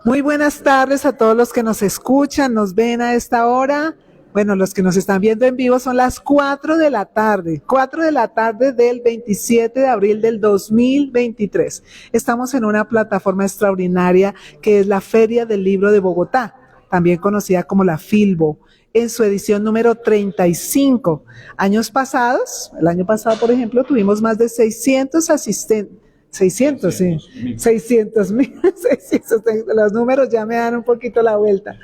Muy buenas tardes a todos los que nos escuchan, nos ven a esta hora. Bueno, los que nos están viendo en vivo son las 4 de la tarde, 4 de la tarde del 27 de abril del 2023. Estamos en una plataforma extraordinaria que es la Feria del Libro de Bogotá, también conocida como la Filbo, en su edición número 35. Años pasados, el año pasado, por ejemplo, tuvimos más de 600 asistentes. 600, sí, 600,000, los números ya me dan un poquito la vuelta.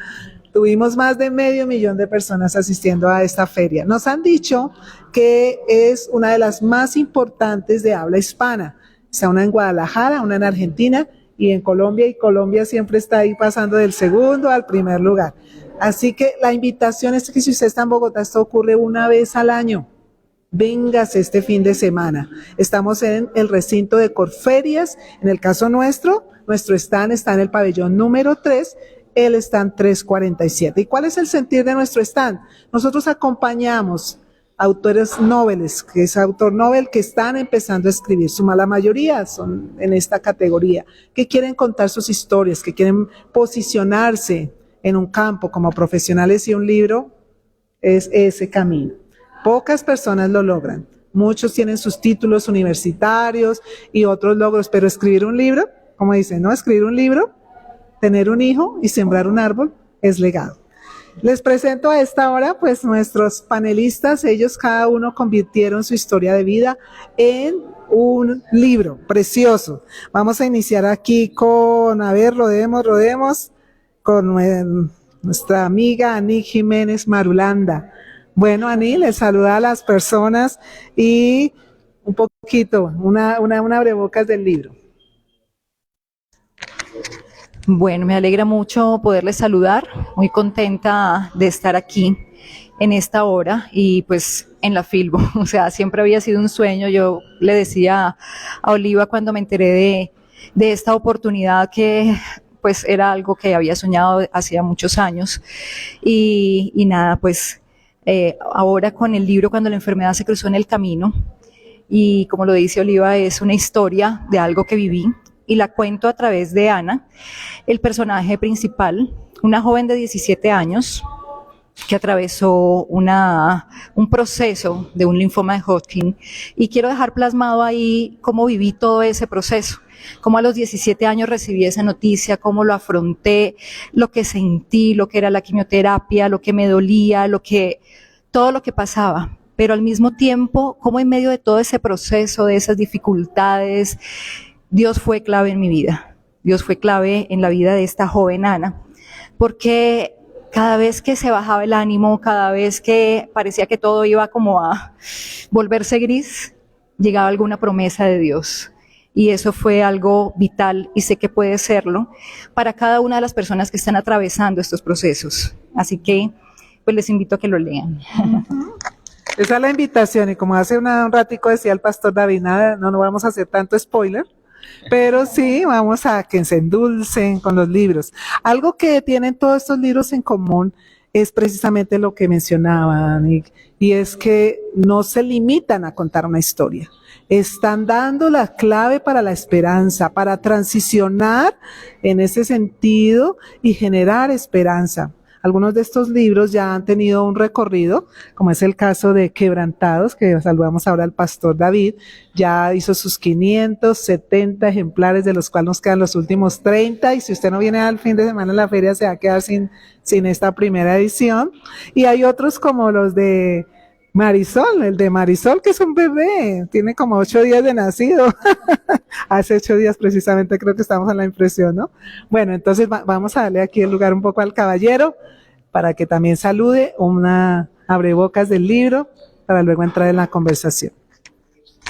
Tuvimos más de 500,000 de personas asistiendo a esta feria. Nos han dicho que es una de las más importantes de habla hispana. Está una en Guadalajara, una en Argentina y en Colombia, y Colombia siempre está ahí pasando del segundo al primer lugar. Así que la invitación es que si usted está en Bogotá, esto ocurre una vez al año. Véngase este fin de semana. Estamos en el recinto de Corferias. En el caso nuestro stand está en el pabellón número 3, el stand 347. ¿Y cuál es el sentir de nuestro stand? Nosotros acompañamos autores noveles, que es autor novel, que están empezando a escribir. La mayoría son en esta categoría, que quieren contar sus historias, que quieren posicionarse en un campo como profesionales, y un libro es ese camino. Pocas personas lo logran. Muchos tienen sus títulos universitarios y otros logros, pero escribir un libro, como dicen, ¿no? Escribir un libro, tener un hijo y sembrar un árbol es legado. Les presento a esta hora pues nuestros panelistas. Ellos cada uno convirtieron su historia de vida en un libro precioso. Vamos a iniciar aquí con, rodemos, con nuestra amiga Aní Jiménez Marulanda. Bueno, Aní, les saluda a las personas y un poquito, una abrebocas del libro. Bueno, me alegra mucho poderles saludar, muy contenta de estar aquí en esta hora y pues en la Filbo. O sea, siempre había sido un sueño. Yo le decía a Oliva cuando me enteré de esta oportunidad que pues era algo que había soñado hacía muchos años y nada, pues ahora con el libro Cuando la enfermedad se cruzó en el camino, y como lo dice Oliva, es una historia de algo que viví y la cuento a través de Ana, el personaje principal, una joven de 17 años que atravesó un proceso de un linfoma de Hodgkin, y quiero dejar plasmado ahí cómo viví todo ese proceso, cómo a los 17 años recibí esa noticia, cómo lo afronté, lo que sentí, lo que era la quimioterapia, lo que me dolía, todo lo que pasaba, pero al mismo tiempo, cómo en medio de todo ese proceso, de esas dificultades, Dios fue clave en mi vida. Dios fue clave en la vida de esta joven Ana, porque cada vez que se bajaba el ánimo, cada vez que parecía que todo iba como a volverse gris, llegaba alguna promesa de Dios. Y eso fue algo vital, y sé que puede serlo para cada una de las personas que están atravesando estos procesos. Así que pues les invito a que lo lean. Esa es la invitación, y como hace un ratico decía el pastor David, nada, no vamos a hacer tanto spoiler, pero sí vamos a que se endulcen con los libros. Algo que tienen todos estos libros en común es precisamente lo que mencionaban, y es que no se limitan a contar una historia. Están dando la clave para la esperanza, para transicionar en ese sentido y generar esperanza. Algunos de estos libros ya han tenido un recorrido, como es el caso de Quebrantados, que saludamos ahora al pastor David. Ya hizo sus 570 ejemplares, de los cuales nos quedan los últimos 30, y si usted no viene al fin de semana en la feria se va a quedar sin esta primera edición. Y hay otros como los de Marisol, el de Marisol, que es un bebé, tiene como 8 días de nacido. Hace 8 días precisamente creo que estamos en la impresión, ¿no? Bueno, entonces vamos a darle aquí el lugar un poco al caballero para que también salude, una abrebocas del libro, para luego entrar en la conversación.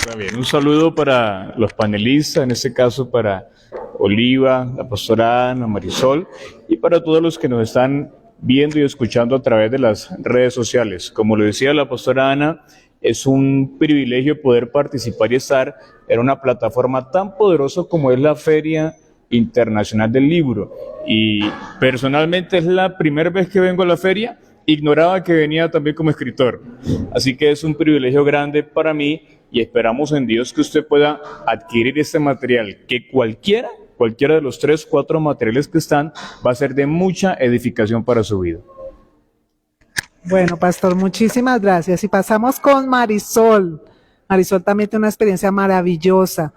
Muy bien, un saludo para los panelistas, en este caso para Oliva, la pastora Ana, Marisol, y para todos los que nos están viendo y escuchando a través de las redes sociales. Como lo decía la pastora Ana, es un privilegio poder participar y estar en una plataforma tan poderosa como es la Feria Internacional del Libro. Y personalmente es la primera vez que vengo a la feria, ignoraba que venía también como escritor. Así que es un privilegio grande para mí, y esperamos en Dios que usted pueda adquirir este material que cualquiera cualquiera de los 3, 4 materiales que están va a ser de mucha edificación para su vida. Bueno, pastor, muchísimas gracias. Y pasamos con Marisol. Marisol también tiene una experiencia maravillosa.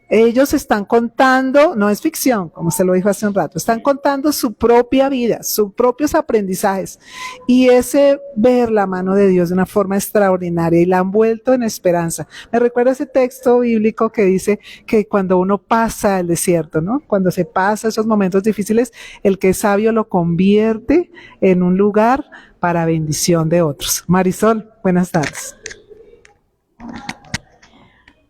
Ellos están contando, no es ficción, como se lo dijo hace un rato, están contando su propia vida, sus propios aprendizajes. Y ese ver la mano de Dios de una forma extraordinaria y la han vuelto en esperanza. Me recuerda ese texto bíblico que dice que cuando uno pasa el desierto, ¿no? Cuando se pasa esos momentos difíciles, el que es sabio lo convierte en un lugar para bendición de otros. Marisol, buenas tardes.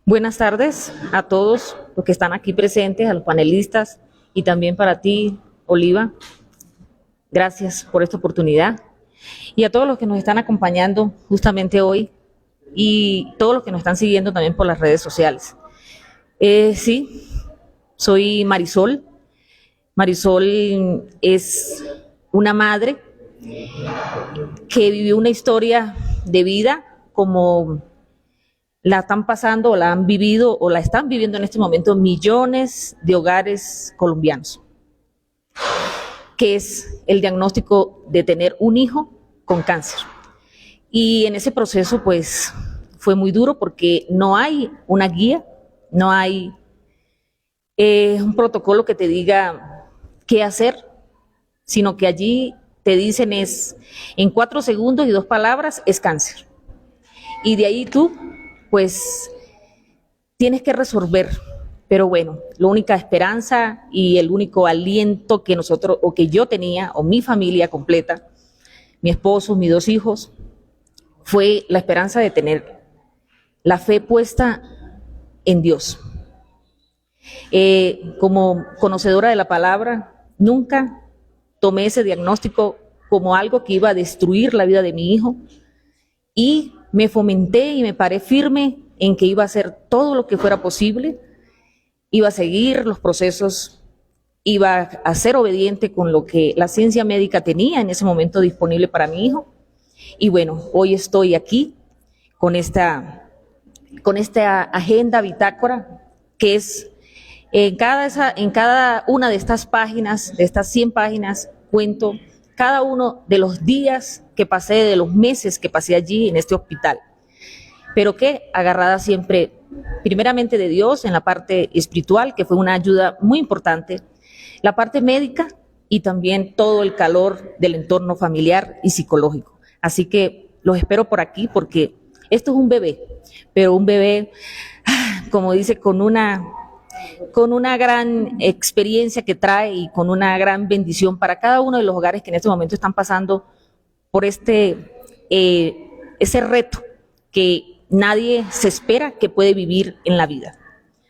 Buenas tardes a todos los que están aquí presentes, a los panelistas y también para ti, Oliva. Gracias por esta oportunidad. Y a todos los que nos están acompañando justamente hoy y todos los que nos están siguiendo también por las redes sociales. Sí, soy Marisol. Marisol es una madre que vivió una historia de vida como la están pasando o la han vivido o la están viviendo en este momento millones de hogares colombianos, que es el diagnóstico de tener un hijo con cáncer. Y en ese proceso pues fue muy duro porque no hay una guía, no hay un protocolo que te diga qué hacer, sino que allí te dicen es en 4 segundos y 2 palabras es cáncer. Y de ahí tú pues tienes que resolver, pero bueno, la única esperanza y el único aliento que nosotros, o que yo tenía, o mi familia completa, mi esposo, mis 2 hijos, fue la esperanza de tener la fe puesta en Dios. Como conocedora de la palabra, nunca tomé ese diagnóstico como algo que iba a destruir la vida de mi hijo, y me fomenté y me paré firme en que iba a hacer todo lo que fuera posible, iba a seguir los procesos, iba a ser obediente con lo que la ciencia médica tenía en ese momento disponible para mi hijo. Y bueno, hoy estoy aquí con esta agenda bitácora que es en cada una de estas páginas, de estas 100 páginas, cuento cada uno de los días que pasé, de los meses que pasé allí en este hospital, pero que agarrada siempre primeramente de Dios en la parte espiritual, que fue una ayuda muy importante, la parte médica y también todo el calor del entorno familiar y psicológico. Así que los espero por aquí porque esto es un bebé, pero un bebé, como dice, con una gran experiencia que trae y con una gran bendición para cada uno de los hogares que en este momento están pasando por ese reto que nadie se espera que puede vivir en la vida.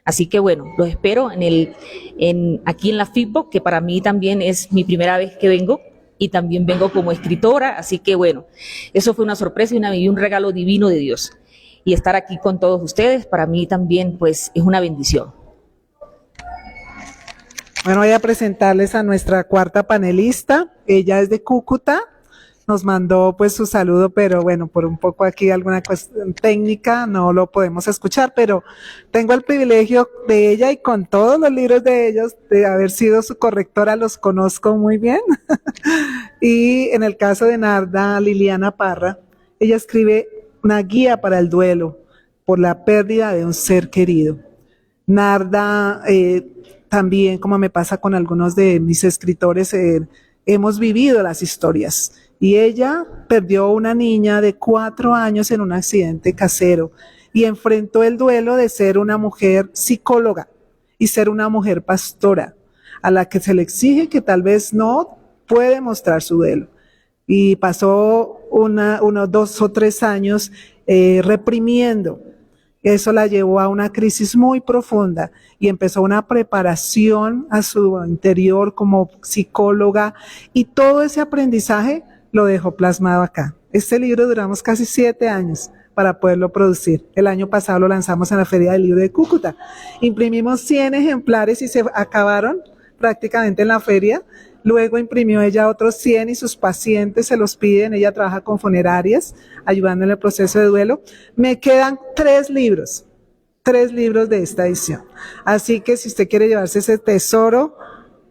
Así que bueno, los espero aquí en la FIPO, que para mí también es mi primera vez que vengo y también vengo como escritora, así que bueno, eso fue una sorpresa y un regalo divino de Dios. Y estar aquí con todos ustedes para mí también pues es una bendición. Bueno, voy a presentarles a nuestra cuarta panelista. Ella es de Cúcuta. Nos mandó pues su saludo, pero bueno, por un poco aquí alguna cuestión técnica no lo podemos escuchar, pero tengo el privilegio de ella y con todos los libros de ellos, de haber sido su correctora, los conozco muy bien. Y en el caso de Narda Liliana Parra, ella escribe una guía para el duelo por la pérdida de un ser querido. Narda, también, como me pasa con algunos de mis escritores, hemos vivido las historias. Y ella perdió una niña de 4 años en un accidente casero y enfrentó el duelo de ser una mujer psicóloga y ser una mujer pastora, a la que se le exige que tal vez no puede mostrar su duelo. Y pasó unos 2 o 3 años reprimiendo. Eso la llevó a una crisis muy profunda y empezó una preparación a su interior como psicóloga, y todo ese aprendizaje lo dejó plasmado acá. Este libro duramos casi 7 años para poderlo producir. El año pasado lo lanzamos en la Feria del Libro de Cúcuta. Imprimimos 100 ejemplares y se acabaron prácticamente en la feria. Luego imprimió ella otros 100 y sus pacientes se los piden. Ella trabaja con funerarias, ayudando en el proceso de duelo. Me quedan 3 libros 3 libros de esta edición. Así que si usted quiere llevarse ese tesoro,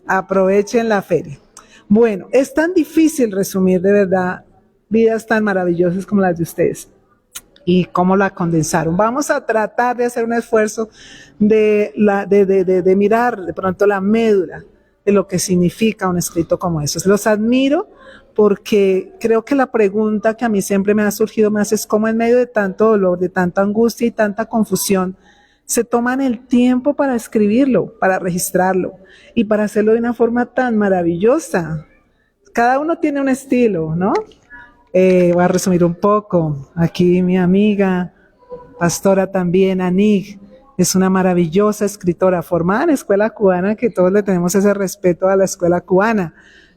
aprovechen la feria. Bueno, es tan difícil resumir de verdad vidas tan maravillosas como las de ustedes y cómo la condensaron. Vamos a tratar de hacer un esfuerzo de mirar de pronto la médula de lo que significa un escrito como esos. Los admiro porque creo que la pregunta que a mí siempre me ha surgido más es cómo en medio de tanto dolor, de tanta angustia y tanta confusión, se toman el tiempo para escribirlo, para registrarlo y para hacerlo de una forma tan maravillosa. Cada uno tiene un estilo, ¿no? Voy a resumir un poco. Aquí mi amiga, pastora también, Anig, es una maravillosa escritora formada en escuela cubana, que todos le tenemos ese respeto a la escuela cubana.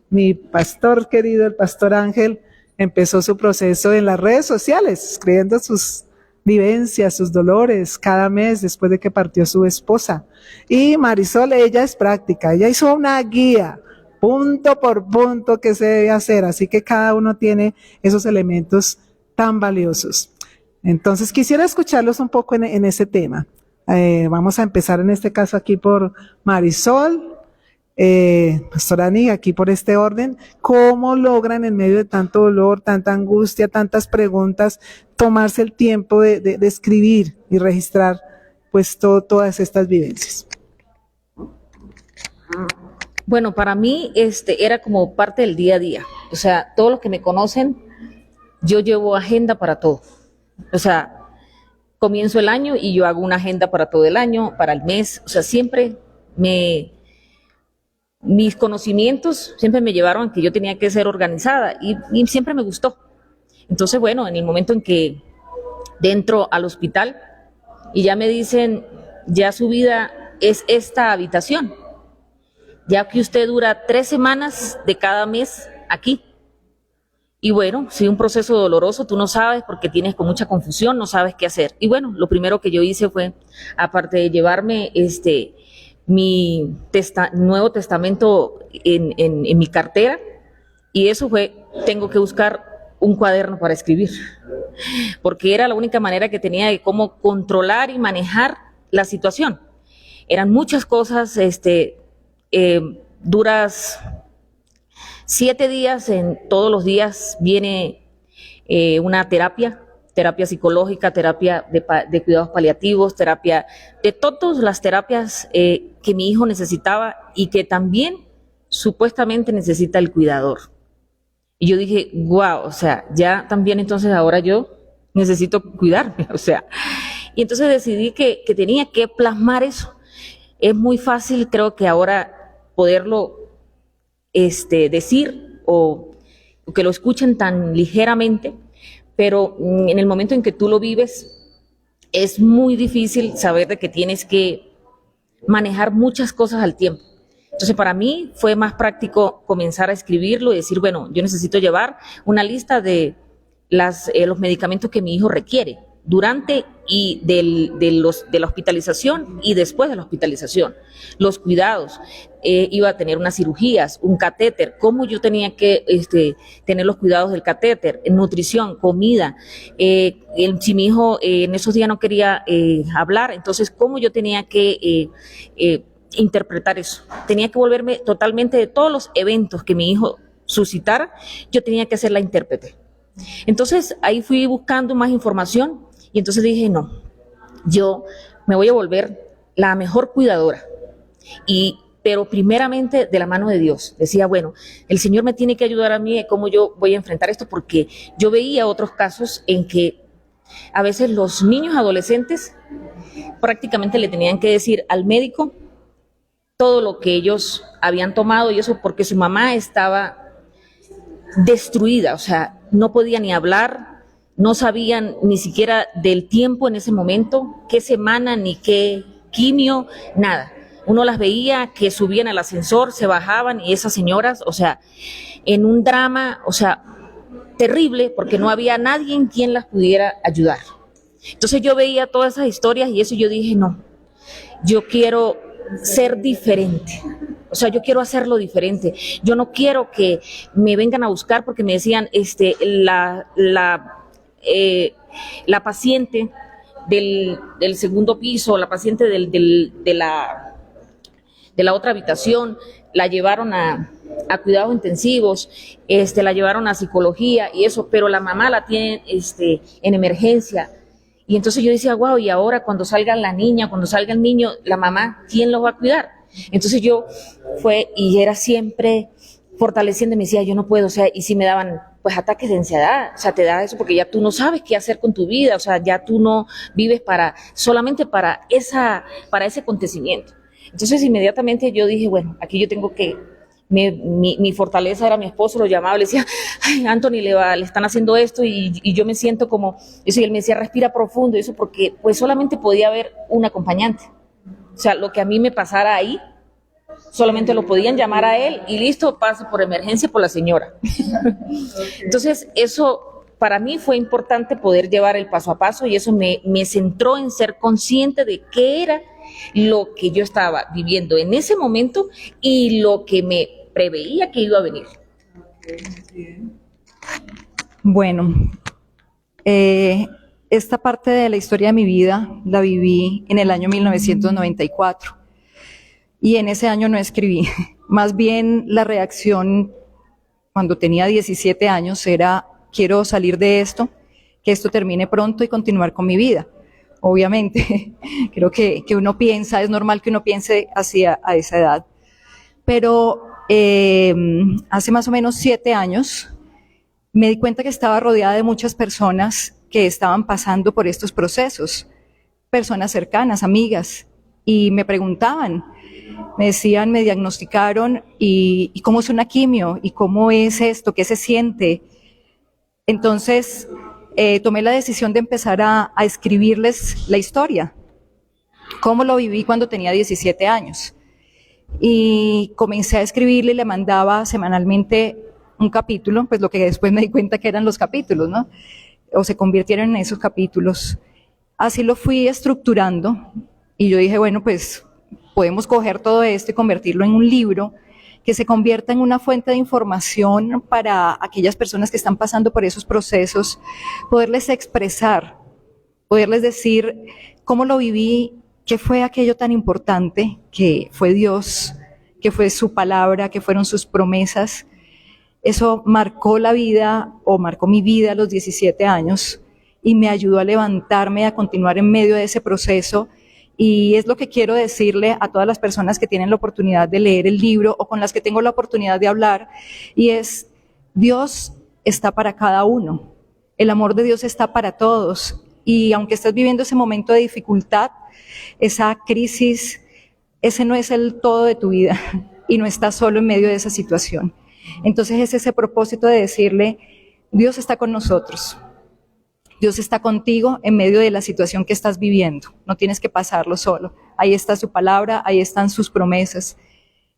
Mi pastor querido, el pastor Ángel, empezó su proceso en las redes sociales, escribiendo sus vivencias, sus dolores cada mes después de que partió su esposa. Y Marisol, ella es práctica, ella hizo una guía, punto por punto, que se debe hacer, así que cada uno tiene esos elementos tan valiosos. Entonces quisiera escucharlos un poco en ese tema. Vamos a empezar en este caso aquí por Marisol. Pastora Ani, aquí por este orden, ¿cómo logran en medio de tanto dolor, tanta angustia, tantas preguntas, tomarse el tiempo de escribir y registrar pues todas estas vivencias? Bueno, para mí era como parte del día a día. O sea, todos los que me conocen, yo llevo agenda para todo. O sea, comienzo el año y yo hago una agenda para todo el año, para el mes. O sea, siempre mis conocimientos siempre me llevaron a que yo tenía que ser organizada y siempre me gustó. Entonces, bueno, en el momento en que entro al hospital y ya me dicen, ya su vida es esta habitación, ya que usted dura 3 semanas de cada mes aquí. Y bueno, sí, un proceso doloroso, tú no sabes porque tienes con mucha confusión, no sabes qué hacer. Y bueno, lo primero que yo hice fue, aparte de llevarme mi Nuevo Testamento en mi cartera, y eso fue, tengo que buscar un cuaderno para escribir, porque era la única manera que tenía de cómo controlar y manejar la situación. Eran muchas cosas, duras 7 días, todos los días viene una terapia psicológica, de cuidados paliativos, terapia, de todas las terapias que mi hijo necesitaba y que también supuestamente necesita el cuidador. Y yo dije, wow, o sea, ya también entonces ahora yo necesito cuidarme, o sea. Y entonces decidí que tenía que plasmar eso. Es muy fácil, creo que ahora poderlo decir o que lo escuchen tan ligeramente, pero en el momento en que tú lo vives, es muy difícil saber de que tienes que manejar muchas cosas al tiempo. Entonces, para mí fue más práctico comenzar a escribirlo y decir, bueno, yo necesito llevar una lista de los medicamentos que mi hijo requiere durante y de la hospitalización y después de la hospitalización, los cuidados, iba a tener unas cirugías, un catéter, cómo yo tenía que tener los cuidados del catéter, nutrición, comida, si mi hijo en esos días no quería hablar, entonces cómo yo tenía que interpretar eso, tenía que volverme totalmente de todos los eventos que mi hijo suscitara, yo tenía que ser la intérprete. Entonces ahí fui buscando más información y entonces dije, no, yo me voy a volver la mejor cuidadora, pero primeramente de la mano de Dios. Decía, bueno, el Señor me tiene que ayudar a mí, cómo yo voy a enfrentar esto, porque yo veía otros casos en que a veces los niños adolescentes prácticamente le tenían que decir al médico todo lo que ellos habían tomado y eso porque su mamá estaba destruida, o sea, no podía ni hablar, no sabían ni siquiera del tiempo en ese momento, qué semana, ni qué quimio, nada. Uno las veía que subían al ascensor, se bajaban y esas señoras, o sea, en un drama, o sea, terrible, porque no había nadie en quien las pudiera ayudar. Entonces yo veía todas esas historias y eso yo dije, no, yo quiero ser diferente. O sea, yo quiero hacerlo diferente. Yo no quiero que me vengan a buscar porque me decían, la paciente del segundo piso, la paciente de la otra habitación, la llevaron a cuidados intensivos, la llevaron a psicología y eso, pero la mamá la tiene en emergencia. Y entonces yo decía, wow, y ahora cuando salga la niña, cuando salga el niño, la mamá, ¿quién los va a cuidar? Entonces yo y era siempre fortaleciendo, y me decía, yo no puedo, o sea, y si me daban pues ataques de ansiedad, o sea, te da eso porque ya tú no sabes qué hacer con tu vida, o sea, ya tú no vives solamente para ese acontecimiento. Entonces inmediatamente yo dije, bueno, aquí yo tengo que, mi fortaleza era mi esposo, lo llamaba, le decía, ay, Anthony, le están haciendo esto, y yo me siento como, eso, y él me decía, respira profundo, y eso porque pues solamente podía haber un acompañante. O sea, lo que a mí me pasara ahí, solamente lo podían llamar a él y listo, pase por emergencia por la señora. Entonces, eso para mí fue importante poder llevar el paso a paso, y eso me centró en ser consciente de qué era lo que yo estaba viviendo en ese momento y lo que me preveía que iba a venir. Bueno, esta parte de la historia de mi vida la viví en el año 1994 y en ese año no escribí. Más bien la reacción cuando tenía 17 años era, quiero salir de esto, que esto termine pronto y continuar con mi vida. Obviamente, creo que uno piensa, es normal que uno piense así a esa edad. Pero hace más o menos 7 años me di cuenta que estaba rodeada de muchas personas que estaban pasando por estos procesos, personas cercanas, amigas, y me preguntaban, me decían, me diagnosticaron, ¿y cómo es una quimio? ¿Y cómo es esto? ¿Qué se siente? Entonces, tomé la decisión de empezar a escribirles la historia, cómo lo viví cuando tenía 17 años. Y comencé a escribirle y le mandaba semanalmente un capítulo, pues lo que después me di cuenta que eran los capítulos, ¿no? O se convirtieron en esos capítulos. Así lo fui estructurando y yo dije, bueno, pues podemos coger todo esto y convertirlo en un libro que se convierta en una fuente de información para aquellas personas que están pasando por esos procesos, poderles expresar, poderles decir cómo lo viví, qué fue aquello tan importante que fue Dios, que fue su palabra, que fueron sus promesas. Eso marcó la vida, o marcó mi vida a los 17 años, y me ayudó a levantarme, a continuar en medio de ese proceso. Y es lo que quiero decirle a todas las personas que tienen la oportunidad de leer el libro o con las que tengo la oportunidad de hablar, y es, Dios está para cada uno, el amor de Dios está para todos, y aunque estés viviendo ese momento de dificultad, esa crisis, ese no es el todo de tu vida, y no estás solo en medio de esa situación. Entonces es ese propósito de decirle, Dios está con nosotros, Dios está contigo en medio de la situación que estás viviendo, no tienes que pasarlo solo, ahí está su palabra, ahí están sus promesas,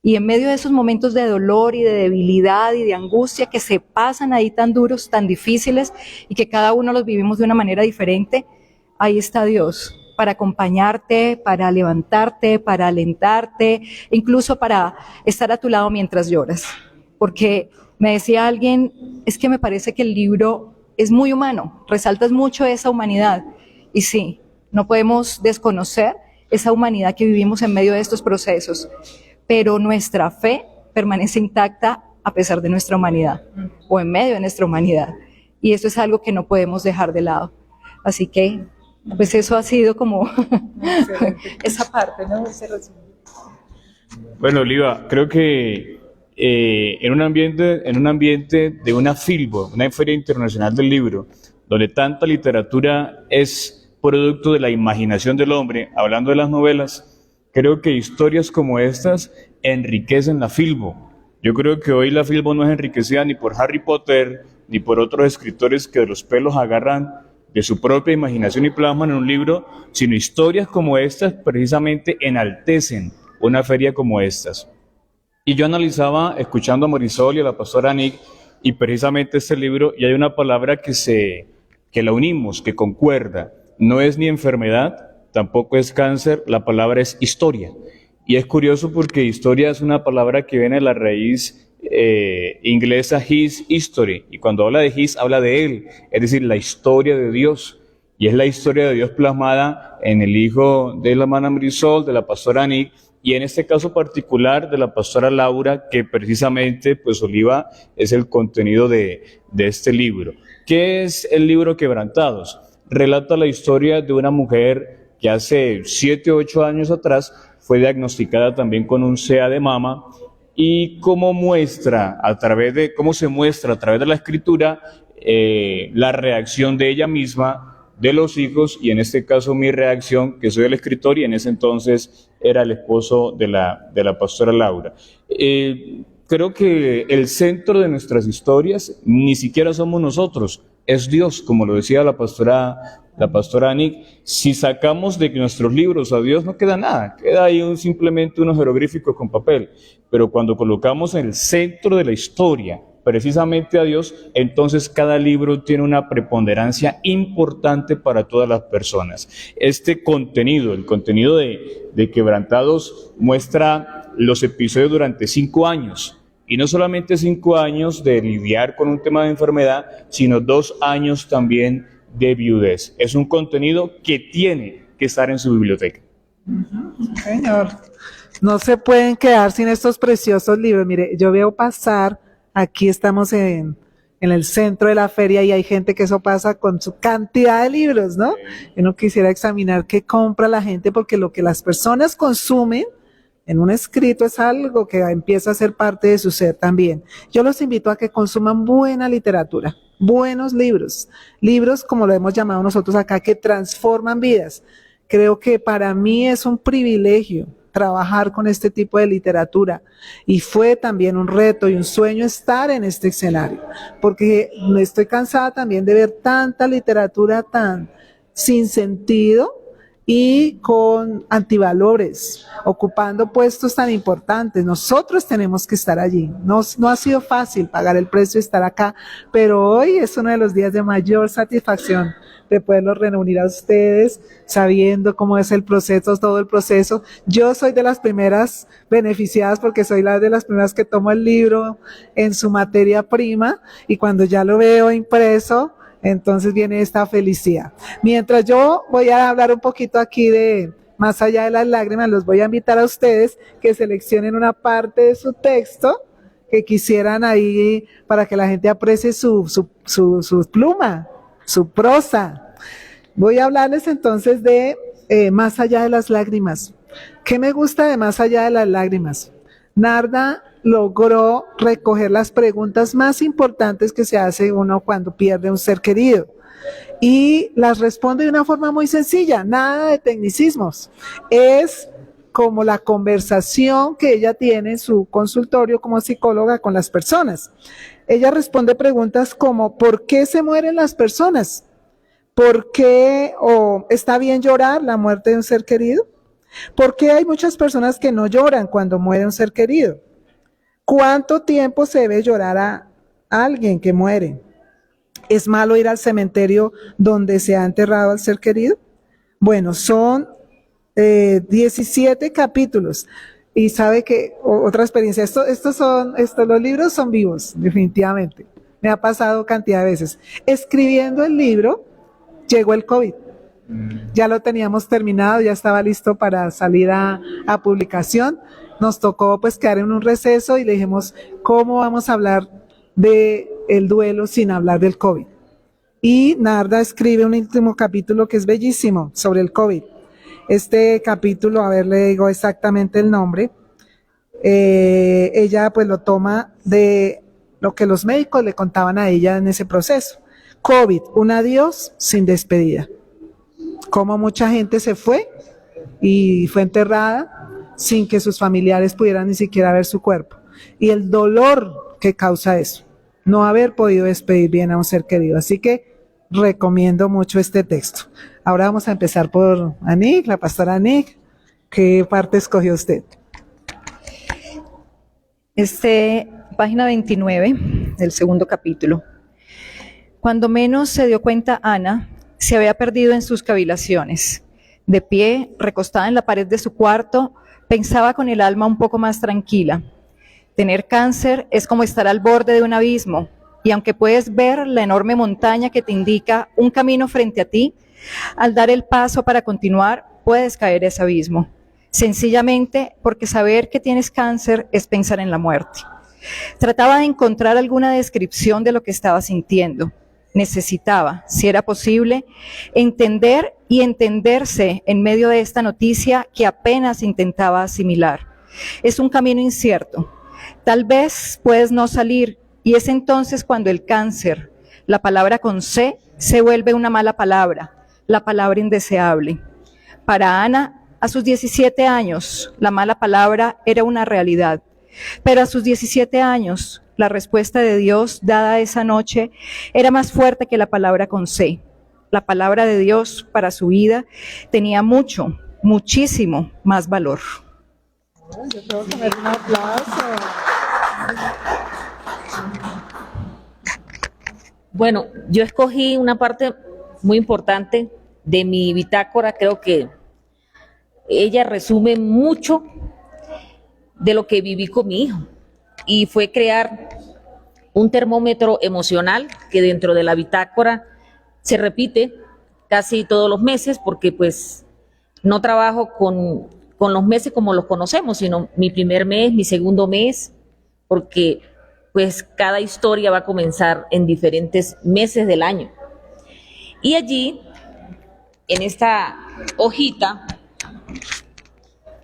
y en medio de esos momentos de dolor y de debilidad y de angustia que se pasan ahí tan duros, tan difíciles, y que cada uno los vivimos de una manera diferente, ahí está Dios para acompañarte, para levantarte, para alentarte, incluso para estar a tu lado mientras lloras. Porque me decía alguien, es que me parece que el libro es muy humano, resaltas mucho esa humanidad. Y sí, no podemos desconocer esa humanidad que vivimos en medio de estos procesos, pero nuestra fe permanece intacta a pesar de nuestra humanidad, o en medio de nuestra humanidad. Y eso es algo que no podemos dejar de lado. Así que, pues eso ha sido como esa parte, ¿no? Bueno, Oliva, creo que en un ambiente de una Filbo, una Feria Internacional del Libro, donde tanta literatura es producto de la imaginación del hombre, hablando de las novelas, creo que historias como estas enriquecen la Filbo. Yo creo que hoy la Filbo no es enriquecida ni por Harry Potter, ni por otros escritores que de los pelos agarran de su propia imaginación y plasman en un libro, sino historias como estas precisamente enaltecen una feria como estas. Y yo analizaba, escuchando a Marisol y a la pastora Nick, y precisamente este libro, y hay una palabra que la unimos, que concuerda, no es ni enfermedad, tampoco es cáncer, la palabra es historia. Y es curioso porque historia es una palabra que viene de la raíz inglesa his history, y cuando habla de his, habla de él, es decir, la historia de Dios. y es la historia de Dios plasmada en el hijo de la hermana Marisol, de la pastora Anic, y en este caso particular de la pastora Laura, que precisamente, pues Oliva, es el contenido de este libro. ¿Qué es el libro Quebrantados? Relata la historia de una mujer que hace 7 o 8 años atrás fue diagnosticada también con un SEA de mama, y cómo se muestra a través de la escritura la reacción de ella misma, de los hijos, y en este caso mi reacción, que soy el escritor y en ese entonces era el esposo de la pastora Laura. Creo que el centro de nuestras historias ni siquiera somos nosotros, es Dios, como lo decía la pastora Anic. Si sacamos de nuestros libros a Dios no queda nada, queda ahí simplemente unos jeroglíficos con papel, pero cuando colocamos en el centro de la historia precisamente a Dios, entonces cada libro tiene una preponderancia importante para todas las personas. Este contenido, el contenido de Quebrantados, muestra los episodios durante 5 años, y no solamente 5 años de lidiar con un tema de enfermedad, sino 2 años también de viudez. Es un contenido que tiene que estar en su biblioteca. Señor, no se pueden quedar sin estos preciosos libros. Mire, yo veo pasar, aquí estamos en el centro de la feria y hay gente que eso pasa con su cantidad de libros, ¿no? Uno quisiera examinar qué compra la gente, porque lo que las personas consumen en un escrito es algo que empieza a ser parte de su ser también. Yo los invito a que consuman buena literatura, buenos libros, libros como lo hemos llamado nosotros acá, que transforman vidas. Creo que para mí es un privilegio trabajar con este tipo de literatura, y fue también un reto y un sueño estar en este escenario, porque estoy cansada también de ver tanta literatura tan sin sentido y con antivalores, ocupando puestos tan importantes. Nosotros tenemos que estar allí. No ha sido fácil pagar el precio de estar acá, pero hoy es uno de los días de mayor satisfacción de poderlos reunir a ustedes, sabiendo cómo es el proceso, todo el proceso. Yo soy de las primeras beneficiadas, porque soy de las primeras que tomo el libro en su materia prima, y cuando ya lo veo impreso, entonces viene esta felicidad. Mientras yo voy a hablar un poquito aquí de Más allá de las lágrimas, los voy a invitar a ustedes que seleccionen una parte de su texto que quisieran ahí, para que la gente aprecie su pluma, su prosa. Voy a hablarles entonces de Más allá de las lágrimas. ¿Qué me gusta de Más allá de las lágrimas? Narda logró recoger las preguntas más importantes que se hace uno cuando pierde un ser querido, y las responde de una forma muy sencilla, nada de tecnicismos. Es como la conversación que ella tiene en su consultorio como psicóloga con las personas. Ella responde preguntas como: ¿por qué se mueren las personas? ¿Por qué está bien llorar la muerte de un ser querido? ¿Por qué hay muchas personas que no lloran cuando muere un ser querido? ¿Cuánto tiempo se debe llorar a alguien que muere? ¿Es malo ir al cementerio donde se ha enterrado al ser querido? Bueno, son 17 capítulos. Y sabe que otra experiencia, los libros son vivos, definitivamente. Me ha pasado cantidad de veces. Escribiendo el libro, llegó el COVID. Ya lo teníamos terminado, ya estaba listo para salir a publicación. Nos tocó pues quedar en un receso y le dijimos: ¿cómo vamos a hablar de el duelo sin hablar del COVID? Y Narda escribe un último capítulo que es bellísimo sobre el COVID. Este capítulo, a ver, le digo exactamente el nombre. Ella pues lo toma de lo que los médicos le contaban a ella en ese proceso. COVID, un adiós sin despedida. Cómo mucha gente se fue y fue enterrada sin que sus familiares pudieran ni siquiera ver su cuerpo. Y el dolor que causa eso, no haber podido despedir bien a un ser querido. Así que recomiendo mucho este texto. Ahora vamos a empezar por Anic, la pastora Anic. ¿Qué parte escogió usted? Página 29 del segundo capítulo. Cuando menos se dio cuenta Ana, se había perdido en sus cavilaciones. De pie, recostada en la pared de su cuarto, pensaba con el alma un poco más tranquila. Tener cáncer es como estar al borde de un abismo, y aunque puedes ver la enorme montaña que te indica un camino frente a ti, Al dar el paso para continuar, puedes caer a ese abismo, sencillamente porque saber que tienes cáncer es pensar en la muerte. Trataba de encontrar alguna descripción de lo que estaba sintiendo. Necesitaba, si era posible, entender y entenderse en medio de esta noticia que apenas intentaba asimilar. Es un camino incierto. Tal vez puedes no salir, y es entonces cuando el cáncer, la palabra con C, se vuelve una mala palabra, la palabra indeseable. Para Ana, a sus 17 años, la mala palabra era una realidad. Pero a sus 17 años, la respuesta de Dios dada esa noche era más fuerte que la palabra con C. La palabra de Dios para su vida tenía mucho, muchísimo más valor. Yo tengo que poner un aplauso. Bueno, yo escogí una parte muy importante de mi bitácora, creo que ella resume mucho de lo que viví con mi hijo, y fue crear un termómetro emocional que dentro de la bitácora se repite casi todos los meses, porque pues no trabajo con los meses como los conocemos, sino mi primer mes, mi segundo mes, porque pues cada historia va a comenzar en diferentes meses del año. Y allí, en esta hojita,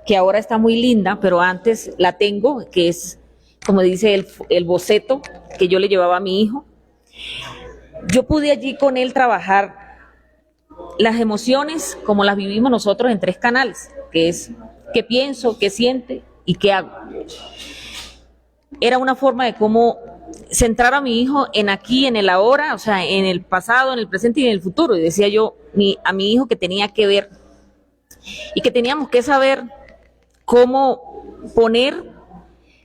que ahora está muy linda, pero antes la tengo, que es, como dice, el boceto que yo le llevaba a mi hijo. Yo pude allí con él trabajar las emociones como las vivimos nosotros en 3 canales, que es qué pienso, qué siente y qué hago. Era una forma de cómo centrar a mi hijo en aquí, en el ahora, o sea, en el pasado, en el presente y en el futuro. Y decía yo a mi hijo que tenía que ver y que teníamos que saber cómo poner,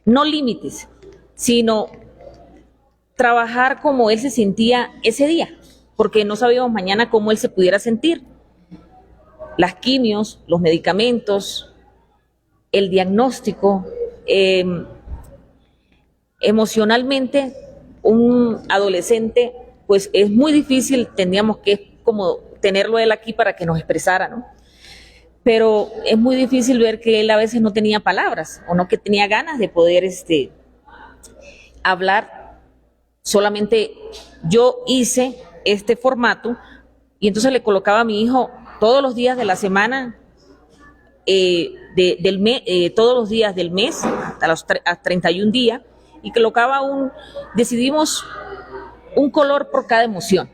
no límites, sino trabajar como él se sentía ese día, porque no sabíamos mañana cómo él se pudiera sentir. Las quimios, los medicamentos, el diagnóstico, emocionalmente un adolescente pues es muy difícil, tendríamos que como tenerlo él aquí para que nos expresara, ¿no? Pero es muy difícil ver que él a veces no tenía palabras o no que tenía ganas de poder hablar. Solamente yo hice este formato y entonces le colocaba a mi hijo todos los días de la semana, todos los días del mes, hasta los 31 días, y colocaba decidimos un color por cada emoción.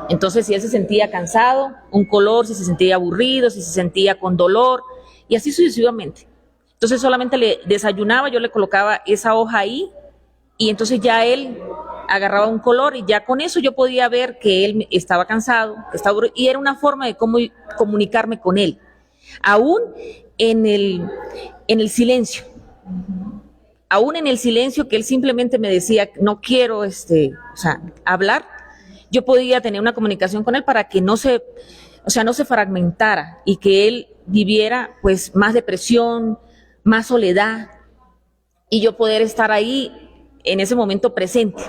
Entonces, si él se sentía cansado, un color; si se sentía aburrido, si se sentía con dolor, y así sucesivamente. Entonces, solamente le desayunaba, yo le colocaba esa hoja ahí, y entonces ya él agarraba un color, y ya con eso yo podía ver que él estaba cansado, que estaba aburrido, y era una forma de cómo comunicarme con él, aún en el silencio. Aún en el silencio, que él simplemente me decía, no quiero hablar, yo podía tener una comunicación con él para que no se fragmentara y que él viviera pues más depresión, más soledad, y yo poder estar ahí en ese momento presente.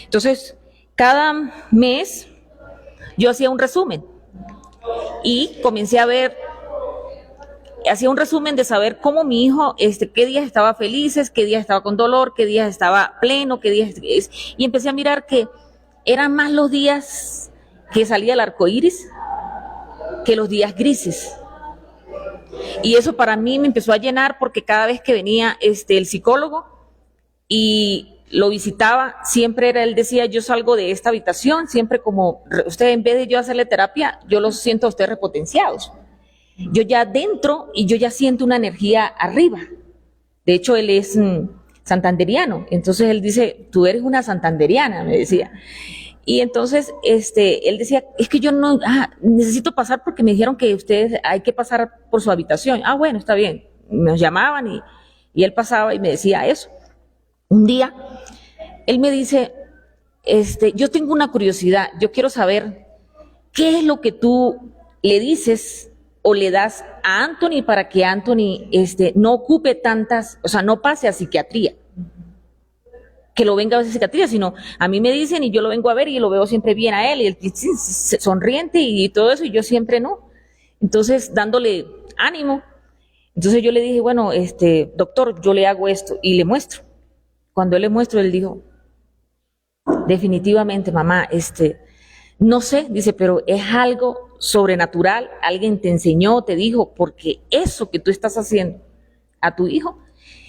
Entonces, cada mes yo hacía un resumen y comencé a ver, hacía un resumen de saber cómo mi hijo, qué días estaba felices, qué días estaba con dolor, qué días estaba pleno, qué días, y empecé a mirar que eran más los días que salía el arco iris que los días grises. Y eso para mí me empezó a llenar, porque cada vez que venía el psicólogo y lo visitaba, siempre él decía, yo salgo de esta habitación, siempre como usted, en vez de yo hacerle terapia, yo los siento a ustedes repotenciados. Yo ya dentro y yo ya siento una energía arriba. De hecho, él es santanderiano, entonces él dice, tú eres una santanderiana, me decía. Y entonces él decía, es que yo no, necesito pasar porque me dijeron que ustedes hay que pasar por su habitación. Bueno, está bien. Nos llamaban y él pasaba y me decía eso. Un día, él me dice, yo tengo una curiosidad, yo quiero saber qué es lo que tú le dices o le das a Anthony para que Anthony no ocupe no pase a psiquiatría. que lo venga a ver esa cicatriz, sino a mí me dicen y yo lo vengo a ver y lo veo siempre bien a él, y él sonriente y todo eso, y yo siempre no. Entonces, dándole ánimo, entonces yo le dije, bueno, doctor, yo le hago esto, y le muestro. Cuando él le muestro, él dijo, definitivamente, mamá, no sé, dice, pero es algo sobrenatural, alguien te enseñó, te dijo, porque eso que tú estás haciendo a tu hijo,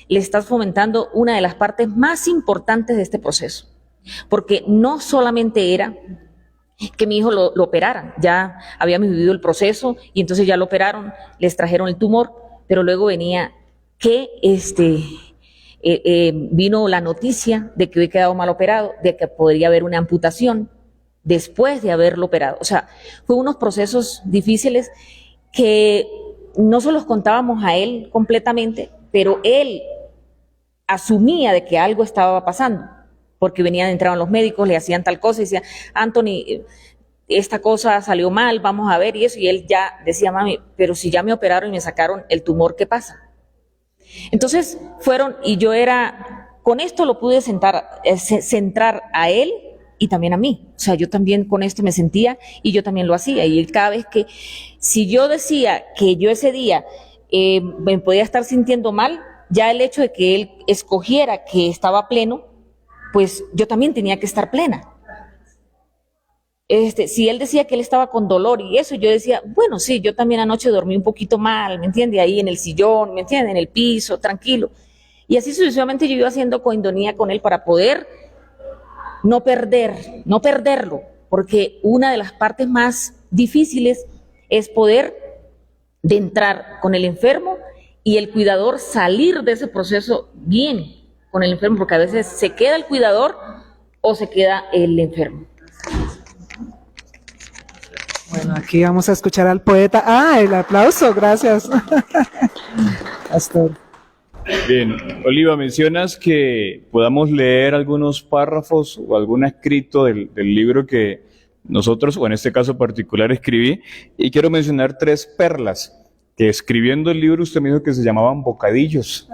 le estás fomentando una de las partes más importantes de este proceso. Porque no solamente era que mi hijo lo operaran, ya habíamos vivido el proceso y entonces ya lo operaron, les trajeron el tumor, pero luego venía que vino la noticia de que había quedado mal operado, de que podría haber una amputación después de haberlo operado. O sea, fue unos procesos difíciles que no se los contábamos a él completamente, pero él asumía de que algo estaba pasando, porque entraban los médicos, le hacían tal cosa y decían, Anthony, esta cosa salió mal, vamos a ver y eso, y él ya decía, mami, pero si ya me operaron y me sacaron el tumor, ¿qué pasa? Entonces fueron, y yo con esto lo pude centrar a él y también a mí. O sea, yo también con esto me sentía y yo también lo hacía. Y él cada vez que, si yo decía que yo ese día me podía estar sintiendo mal, ya el hecho de que él escogiera que estaba pleno, pues yo también tenía que estar plena. Si él decía que él estaba con dolor y eso, yo decía, bueno, sí, yo también anoche dormí un poquito mal, ¿me entiende? Ahí en el sillón, ¿me entiende? En el piso, tranquilo. Y así sucesivamente yo iba haciendo coindonía con él para poder no perderlo, porque una de las partes más difíciles es poder de entrar con el enfermo y el cuidador salir de ese proceso bien con el enfermo, porque a veces se queda el cuidador o se queda el enfermo. Bueno, aquí vamos a escuchar al poeta. Ah, el aplauso, gracias. Pastor. Bien, Oliva, mencionas que podamos leer algunos párrafos o algún escrito del libro que nosotros, o en este caso particular, escribí, y quiero mencionar 3 perlas que escribiendo el libro usted me dijo que se llamaban bocadillos,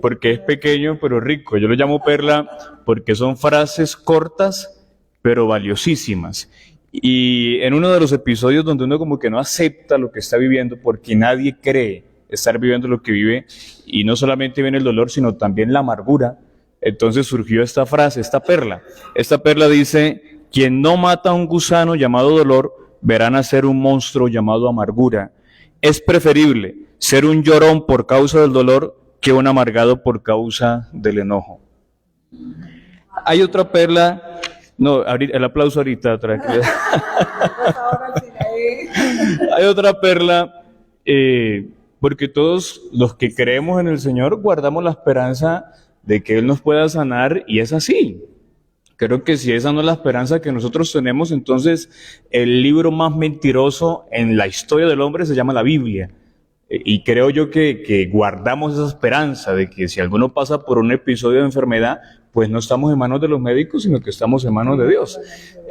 porque es pequeño pero rico. Yo lo llamo perla porque son frases cortas pero valiosísimas. Y en uno de los episodios donde uno como que no acepta lo que está viviendo porque nadie cree estar viviendo lo que vive, y no solamente viene el dolor sino también la amargura, entonces surgió esta frase, esta perla. Esta perla dice: quien no mata a un gusano llamado dolor, verá nacer un monstruo llamado amargura. Es preferible ser un llorón por causa del dolor que un amargado por causa del enojo. Hay otra perla. No, el aplauso ahorita, tranquilo. Hay otra perla, porque todos los que creemos en el Señor guardamos la esperanza de que Él nos pueda sanar, y es así. Creo que si esa no es la esperanza que nosotros tenemos, entonces el libro más mentiroso en la historia del hombre se llama la Biblia. Y creo yo que guardamos esa esperanza de que si alguno pasa por un episodio de enfermedad, pues no estamos en manos de los médicos, sino que estamos en manos de Dios.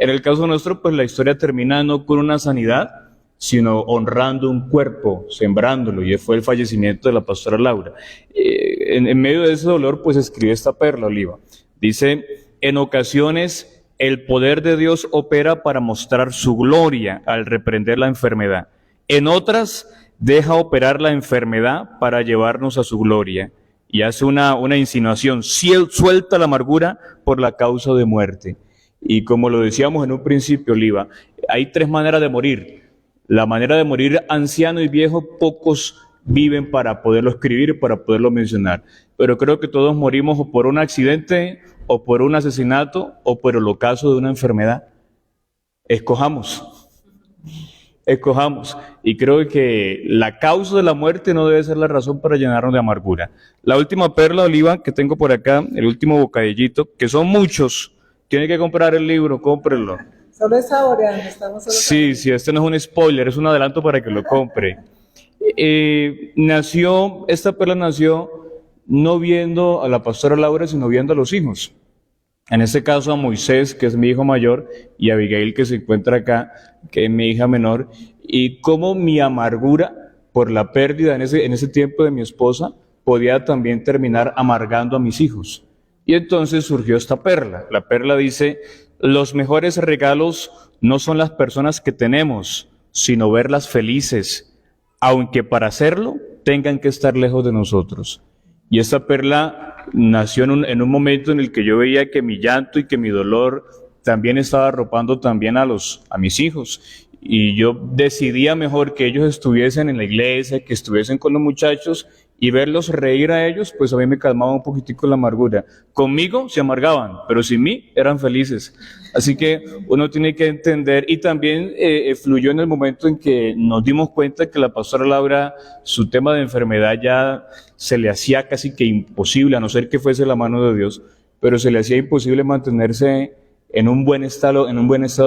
En el caso nuestro, pues la historia termina no con una sanidad, sino honrando un cuerpo, sembrándolo, y fue el fallecimiento de la pastora Laura. En medio de ese dolor, pues escribe esta perla, Oliva. Dice: en ocasiones el poder de Dios opera para mostrar su gloria al reprender la enfermedad. En otras, deja operar la enfermedad para llevarnos a su gloria. Y hace una insinuación: suelta la amargura por la causa de muerte. Y como lo decíamos en un principio, Oliva, hay 3 maneras de morir. La manera de morir anciano y viejo, pocos viven para poderlo escribir, para poderlo mencionar. Pero creo que todos morimos o por un accidente, o por un asesinato, o por el ocaso de una enfermedad. Escojamos. Y creo que la causa de la muerte no debe ser la razón para llenarnos de amargura. La última perla, Oliva, que tengo por acá, el último bocadillito, que son muchos. Tiene que comprar el libro, cómprenlo. Solo es saboreando, estamos solo Sí, este no es un spoiler, es un adelanto para que lo compre. Esta perla nació no viendo a la pastora Laura, sino viendo a los hijos. En este caso a Moisés, que es mi hijo mayor, y a Abigail, que se encuentra acá, que es mi hija menor, y cómo mi amargura por la pérdida en ese tiempo de mi esposa podía también terminar amargando a mis hijos. Y entonces surgió esta perla. La perla dice, los mejores regalos no son las personas que tenemos, sino verlas felices, aunque para hacerlo tengan que estar lejos de nosotros. Y esta perla nació en un momento en el que yo veía que mi llanto y que mi dolor también estaba arropando también a mis hijos. Y yo decidía mejor que ellos estuviesen en la iglesia, que estuviesen con los muchachos, y verlos reír a ellos, pues a mí me calmaba un poquitico la amargura. Conmigo se amargaban, pero sin mí eran felices. Así que uno tiene que entender, y también fluyó en el momento en que nos dimos cuenta que la pastora Laura, su tema de enfermedad ya se le hacía casi que imposible, a no ser que fuese la mano de Dios, pero se le hacía imposible mantenerse en un buen estado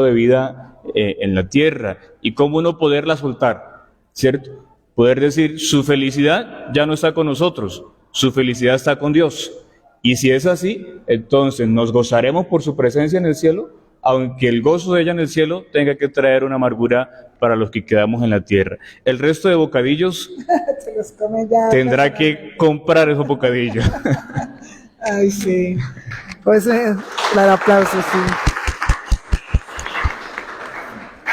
de vida en la tierra. Y cómo uno poderla soltar, ¿cierto? Poder decir, su felicidad ya no está con nosotros, su felicidad está con Dios. Y si es así, entonces nos gozaremos por su presencia en el cielo, aunque el gozo de ella en el cielo tenga que traer una amargura para los que quedamos en la tierra. El resto de bocadillos Se los come ya. tendrá que comprar esos bocadillos. Ay, sí. Pues, claro, aplausos, sí.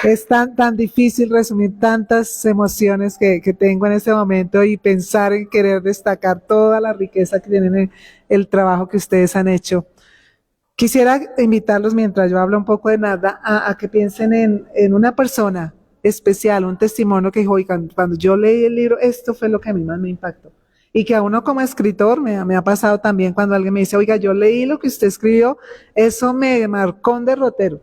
Es tan difícil resumir tantas emociones que tengo en este momento y pensar en querer destacar toda la riqueza que tienen el trabajo que ustedes han hecho. Quisiera invitarlos, mientras yo hablo un poco de nada, a que piensen en una persona especial, un testimonio que dijo, oiga, cuando yo leí el libro, esto fue lo que a mí más me impactó. Y que a uno como escritor me ha pasado también cuando alguien me dice, oiga, yo leí lo que usted escribió, eso me marcó un derrotero.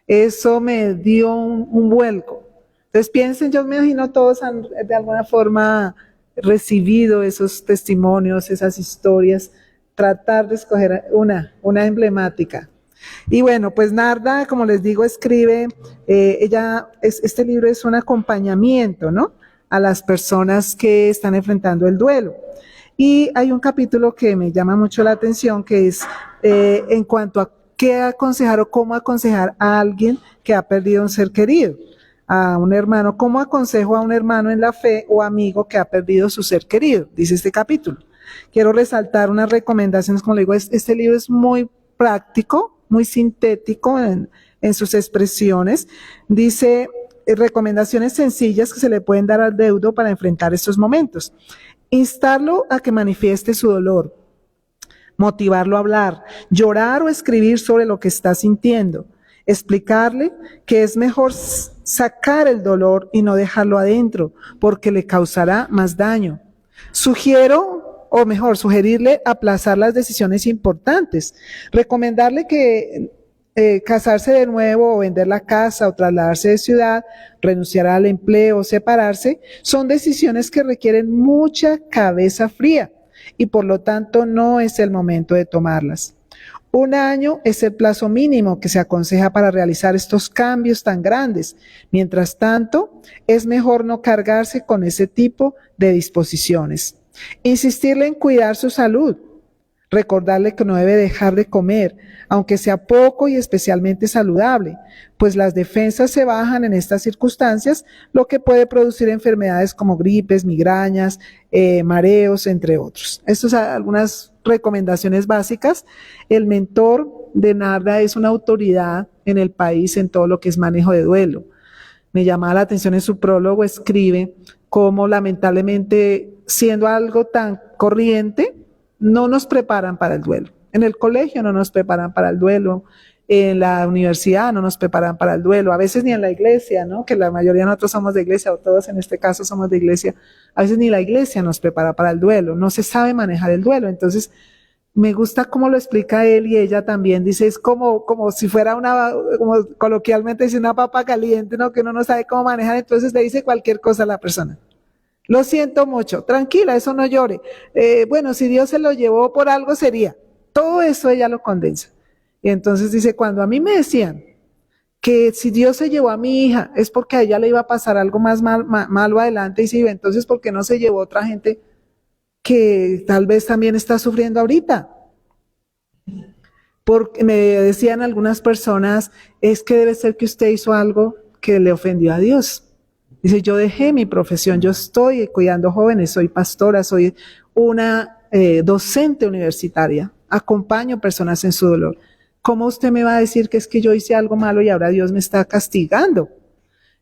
Eso me dio un vuelco. Entonces piensen, yo me imagino todos han de alguna forma recibido esos testimonios, esas historias, tratar de escoger una emblemática. Y bueno, pues Narda, como les digo, escribe, este libro es un acompañamiento, ¿no?, a las personas que están enfrentando el duelo. Y hay un capítulo que me llama mucho la atención, que es en cuanto a qué aconsejar o cómo aconsejar a alguien que ha perdido un ser querido, a un hermano. ¿Cómo aconsejo a un hermano en la fe o amigo que ha perdido su ser querido? Dice este capítulo. Quiero resaltar unas recomendaciones, como le digo, este libro es muy práctico, muy sintético en sus expresiones. Dice recomendaciones sencillas que se le pueden dar al deudo para enfrentar estos momentos. Instarlo a que manifieste su dolor. Motivarlo a hablar, llorar o escribir sobre lo que está sintiendo, explicarle que es mejor sacar el dolor y no dejarlo adentro, porque le causará más daño. Sugerirle aplazar las decisiones importantes, recomendarle que casarse de nuevo o vender la casa o trasladarse de ciudad, renunciar al empleo o separarse, son decisiones que requieren mucha cabeza fría y por lo tanto no es el momento de tomarlas. 1 año es el plazo mínimo que se aconseja para realizar estos cambios tan grandes. Mientras tanto, es mejor no cargarse con ese tipo de disposiciones. Insistirle en cuidar su salud. Recordarle que no debe dejar de comer, aunque sea poco y especialmente saludable, pues las defensas se bajan en estas circunstancias, lo que puede producir enfermedades como gripes, migrañas, mareos, entre otros. Estas son algunas recomendaciones básicas. El mentor de Narda es una autoridad en el país en todo lo que es manejo de duelo. Me llamaba la atención en su prólogo, escribe cómo lamentablemente, siendo algo tan corriente, no nos preparan para el duelo. En el colegio no nos preparan para el duelo, en la universidad no nos preparan para el duelo, a veces ni en la iglesia, ¿no?, que la mayoría de nosotros somos de iglesia, o todos en este caso somos de iglesia, a veces ni la iglesia nos prepara para el duelo, no se sabe manejar el duelo. Entonces, me gusta cómo lo explica él y ella también, dice, es como si fuera como coloquialmente dice, una papa caliente, ¿no?, que uno no sabe cómo manejar, entonces le dice cualquier cosa a la persona. Lo siento mucho, tranquila, eso no llore. Bueno, si Dios se lo llevó por algo sería. Todo eso ella lo condensa. Y entonces dice, cuando a mí me decían que si Dios se llevó a mi hija es porque a ella le iba a pasar algo más malo adelante, y si iba, entonces ¿por qué no se llevó a otra gente que tal vez también está sufriendo ahorita? Porque me decían algunas personas, es que debe ser que usted hizo algo que le ofendió a Dios. Dice, yo dejé mi profesión, yo estoy cuidando jóvenes, soy pastora, soy una docente universitaria, acompaño personas en su dolor. ¿Cómo usted me va a decir que es que yo hice algo malo y ahora Dios me está castigando?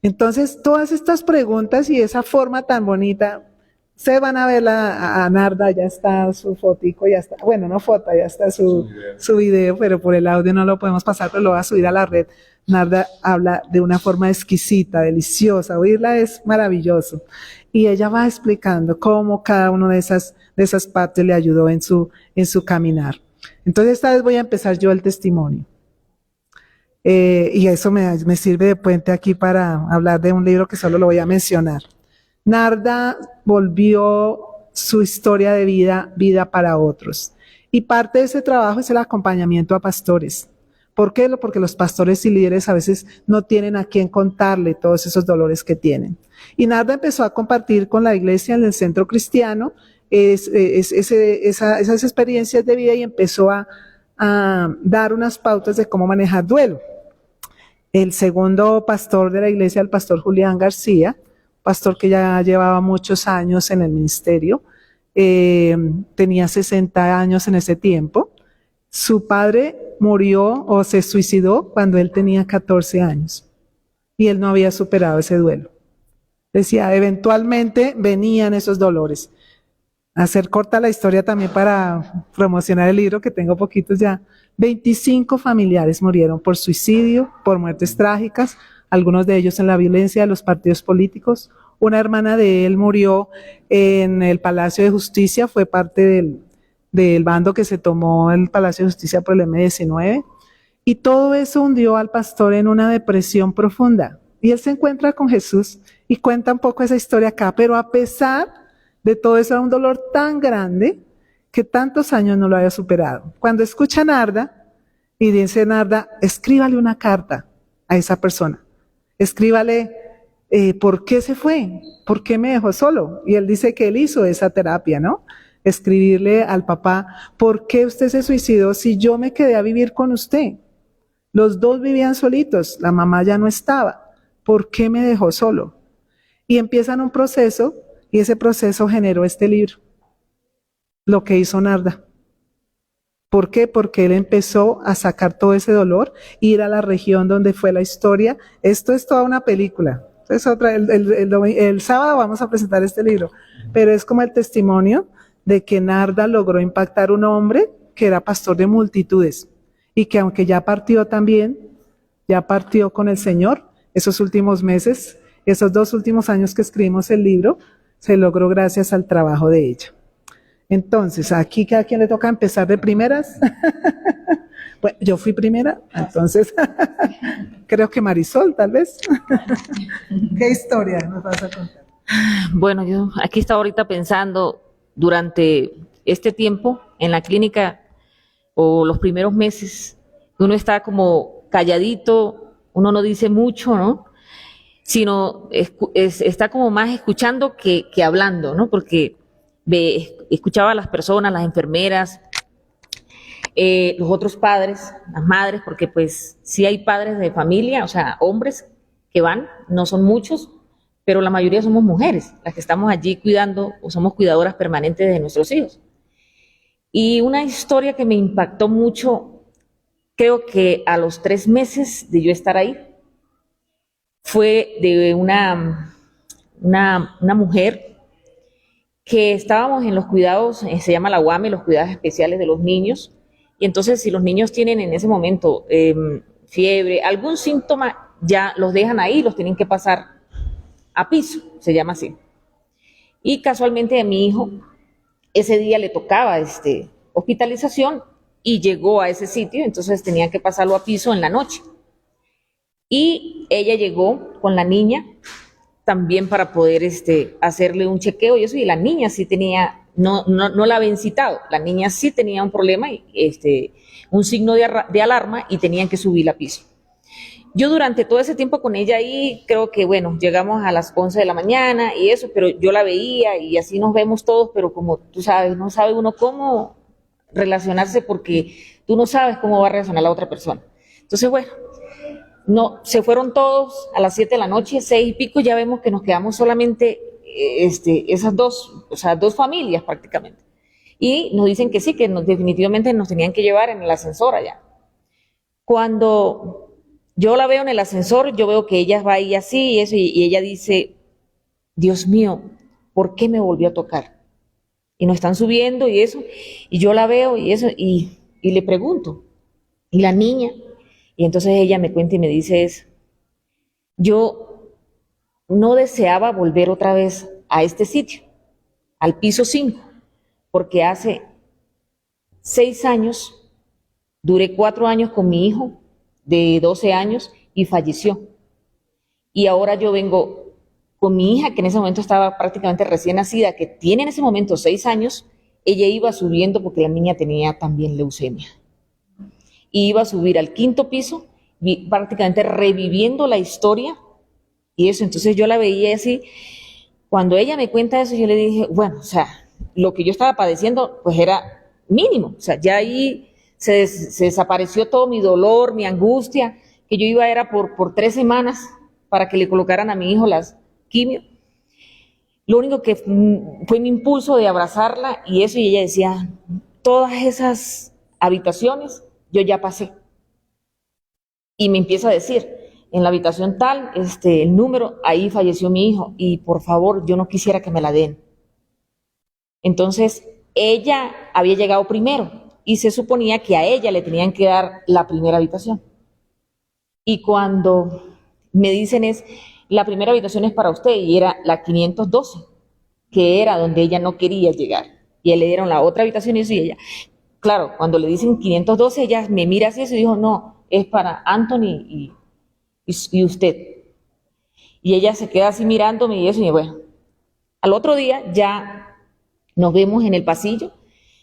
Entonces, todas estas preguntas y esa forma tan bonita, ustedes van a ver a Narda, ya está su fotico, ya está, bueno, no foto, ya está su video, pero por el audio no lo podemos pasar, pero lo voy a subir a la red. Narda habla de una forma exquisita, deliciosa, oírla es maravilloso. Y ella va explicando cómo cada una de esas partes le ayudó en su caminar. Entonces, esta vez voy a empezar yo el testimonio. Y eso me sirve de puente aquí para hablar de un libro que solo lo voy a mencionar. Narda volvió su historia de vida para otros. Y parte de ese trabajo es el acompañamiento a pastores. ¿Por qué? Porque los pastores y líderes a veces no tienen a quién contarle todos esos dolores que tienen. Y Narda empezó a compartir con la iglesia en el centro cristiano esas experiencias de vida y empezó a dar unas pautas de cómo manejar duelo. El segundo pastor de la iglesia, el pastor Julián García, pastor que ya llevaba muchos años en el ministerio, tenía 60 años en ese tiempo. Su padre murió o se suicidó cuando él tenía 14 años y él no había superado ese duelo. Decía, eventualmente venían esos dolores. Hacer corta la historia también para promocionar el libro, que tengo poquitos ya. 25 familiares murieron por suicidio, por muertes trágicas, algunos de ellos en la violencia de los partidos políticos. Una hermana de él murió en el Palacio de Justicia, fue parte del bando que se tomó el Palacio de Justicia por el M-19. Y todo eso hundió al pastor en una depresión profunda. Y él se encuentra con Jesús y cuenta un poco esa historia acá, pero a pesar de todo eso era un dolor tan grande que tantos años no lo había superado. Cuando escucha a Narda y dice Narda, escríbale una carta a esa persona. Escríbale por qué se fue, por qué me dejó solo. Y él dice que él hizo esa terapia, ¿no? Escribirle al papá, ¿por qué usted se suicidó si yo me quedé a vivir con usted? Los dos vivían solitos, la mamá ya no estaba. ¿Por qué me dejó solo? Y empiezan un proceso. Y ese proceso generó este libro, lo que hizo Narda. ¿Por qué? Porque él empezó a sacar todo ese dolor, ir a la región donde fue la historia. Esto es toda una película. Es otra, el sábado vamos a presentar este libro, pero es como el testimonio de que Narda logró impactar a un hombre que era pastor de multitudes y que aunque ya partió también, ya partió con el Señor esos últimos meses, esos 2 últimos años que escribimos el libro, se logró gracias al trabajo de ella. Entonces, aquí cada quien le toca empezar de primeras. Bueno, yo fui primera, entonces creo que Marisol, tal vez. ¿Qué historia nos vas a contar? Bueno, yo aquí estaba ahorita pensando, durante este tiempo en la clínica o los primeros meses, uno está como calladito, uno no dice mucho, ¿no? Sino está como más escuchando que hablando, ¿no? Porque escuchaba a las personas, las enfermeras, los otros padres, las madres, porque pues sí hay padres de familia, o sea, hombres que van, no son muchos, pero la mayoría somos mujeres, las que estamos allí cuidando o somos cuidadoras permanentes de nuestros hijos. Y una historia que me impactó mucho, creo que a los 3 meses de yo estar ahí, fue de una mujer que estábamos en los cuidados, se llama la UAME, los cuidados especiales de los niños, y entonces si los niños tienen en ese momento fiebre, algún síntoma, ya los dejan ahí, los tienen que pasar a piso, se llama así. Y casualmente a mi hijo, ese día le tocaba hospitalización y llegó a ese sitio, entonces tenían que pasarlo a piso en la noche. Y ella llegó con la niña también para poder hacerle un chequeo y eso, y la niña sí tenía, no la habían citado, la niña sí tenía un problema, un signo de alarma y tenían que subirla a piso. Yo durante todo ese tiempo con ella ahí, creo que bueno, llegamos a las 11 de la mañana y eso, pero yo la veía y así nos vemos todos, pero como tú sabes, no sabe uno cómo relacionarse porque tú no sabes cómo va a reaccionar la otra persona. Entonces, bueno, no, se fueron todos a las 7 de la noche, 6 y pico, ya vemos que nos quedamos solamente esas dos familias prácticamente. y nos dicen que sí, que definitivamente nos tenían que llevar en el ascensor allá. Cuando yo la veo en el ascensor, yo veo que ella va ahí así y eso, y ella dice, Dios mío, ¿por qué me volvió a tocar? Y nos están subiendo y eso, y yo la veo y eso, y le pregunto, ¿y la niña? Y entonces ella me cuenta y me dice eso. Yo no deseaba volver otra vez a este sitio, al piso 5, porque hace 6 años, duré 4 años con mi hijo de 12 años y falleció. Y ahora yo vengo con mi hija, que en ese momento estaba prácticamente recién nacida, que tiene en ese momento 6 años, ella iba subiendo porque la niña tenía también leucemia. Y iba a subir al 5.º piso, prácticamente reviviendo la historia y eso. Entonces yo la veía así. Cuando ella me cuenta eso, yo le dije, bueno, o sea, lo que yo estaba padeciendo, pues era mínimo. O sea, ya ahí se desapareció todo mi dolor, mi angustia, que yo iba era por 3 semanas para que le colocaran a mi hijo las quimio. Lo único que fue mi impulso de abrazarla y eso, y ella decía, todas esas habitaciones yo ya pasé. Y me empieza a decir, en la habitación tal, el número, ahí falleció mi hijo, y por favor, yo no quisiera que me la den. Entonces, ella había llegado primero, y se suponía que a ella le tenían que dar la primera habitación. Y cuando me dicen la primera habitación es para usted, y era la 512, que era donde ella no quería llegar. Y le dieron la otra habitación y eso, y ella, claro, cuando le dicen 512, ella me mira así y dijo, no, es para Anthony y usted. Y ella se queda así mirándome y eso, y bueno, al otro día ya nos vemos en el pasillo,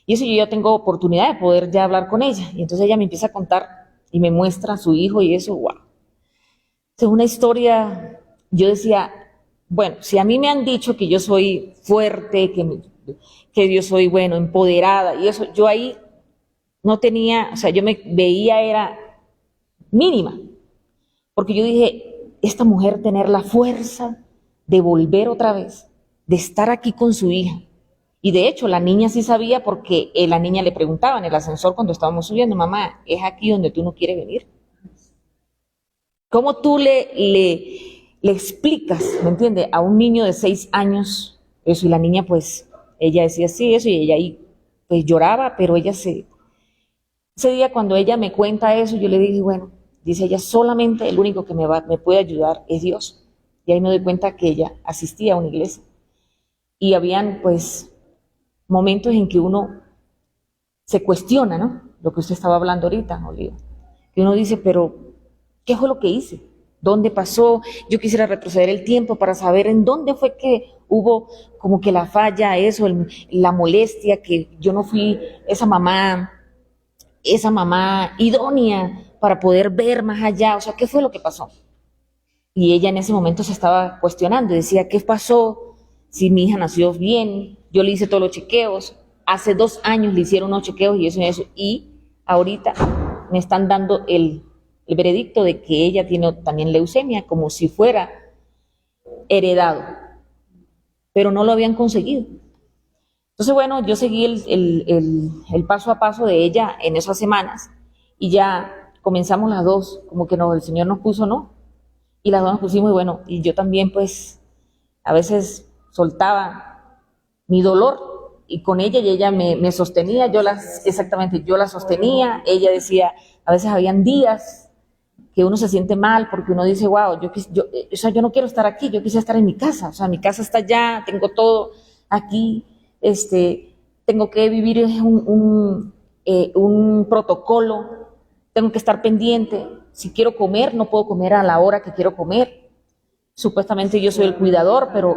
y eso yo ya tengo oportunidad de poder ya hablar con ella. Y entonces ella me empieza a contar y me muestra a su hijo y eso, wow. Es una historia, yo decía, bueno, si a mí me han dicho que yo soy fuerte, que yo soy, bueno, empoderada, y eso, yo ahí no tenía, o sea, yo me veía, era mínima, porque yo dije, esta mujer tener la fuerza de volver otra vez, de estar aquí con su hija. Y de hecho, la niña sí sabía, porque la niña le preguntaba en el ascensor cuando estábamos subiendo, mamá, ¿es aquí donde tú no quieres venir? ¿Cómo tú le explicas, me entiendes, a un niño de 6 años eso? Y la niña, pues, ella decía sí, eso, y ella ahí, pues, lloraba, pero ella ese día cuando ella me cuenta eso, yo le dije, bueno, dice ella, solamente el único que me puede ayudar es Dios. Y ahí me doy cuenta que ella asistía a una iglesia. Y habían, pues, momentos en que uno se cuestiona, ¿no? Lo que usted estaba hablando ahorita, Oliva. Que uno dice, pero ¿qué fue lo que hice? ¿Dónde pasó? Yo quisiera retroceder el tiempo para saber en dónde fue que hubo como que la falla, eso, la molestia, que yo no fui esa mamá idónea para poder ver más allá. O sea, ¿qué fue lo que pasó? Y ella en ese momento se estaba cuestionando, decía, ¿qué pasó? Si mi hija nació bien, yo le hice todos los chequeos, hace 2 años le hicieron unos chequeos y eso, y ahorita me están dando el veredicto de que ella tiene también leucemia, como si fuera heredado, pero no lo habían conseguido. Entonces, bueno, yo seguí el paso a paso de ella en esas semanas, y ya comenzamos las dos, como que el Señor nos puso, ¿no? Y las dos nos pusimos, y bueno, y yo también, pues, a veces soltaba mi dolor, y con ella, y ella me sostenía, yo la sostenía, ella decía, a veces habían días que uno se siente mal porque uno dice, wow, yo no quiero estar aquí, yo quisiera estar en mi casa, o sea, mi casa está allá, tengo todo aquí, tengo que vivir un protocolo, tengo que estar pendiente, si quiero comer, no puedo comer a la hora que quiero comer, supuestamente yo soy el cuidador, pero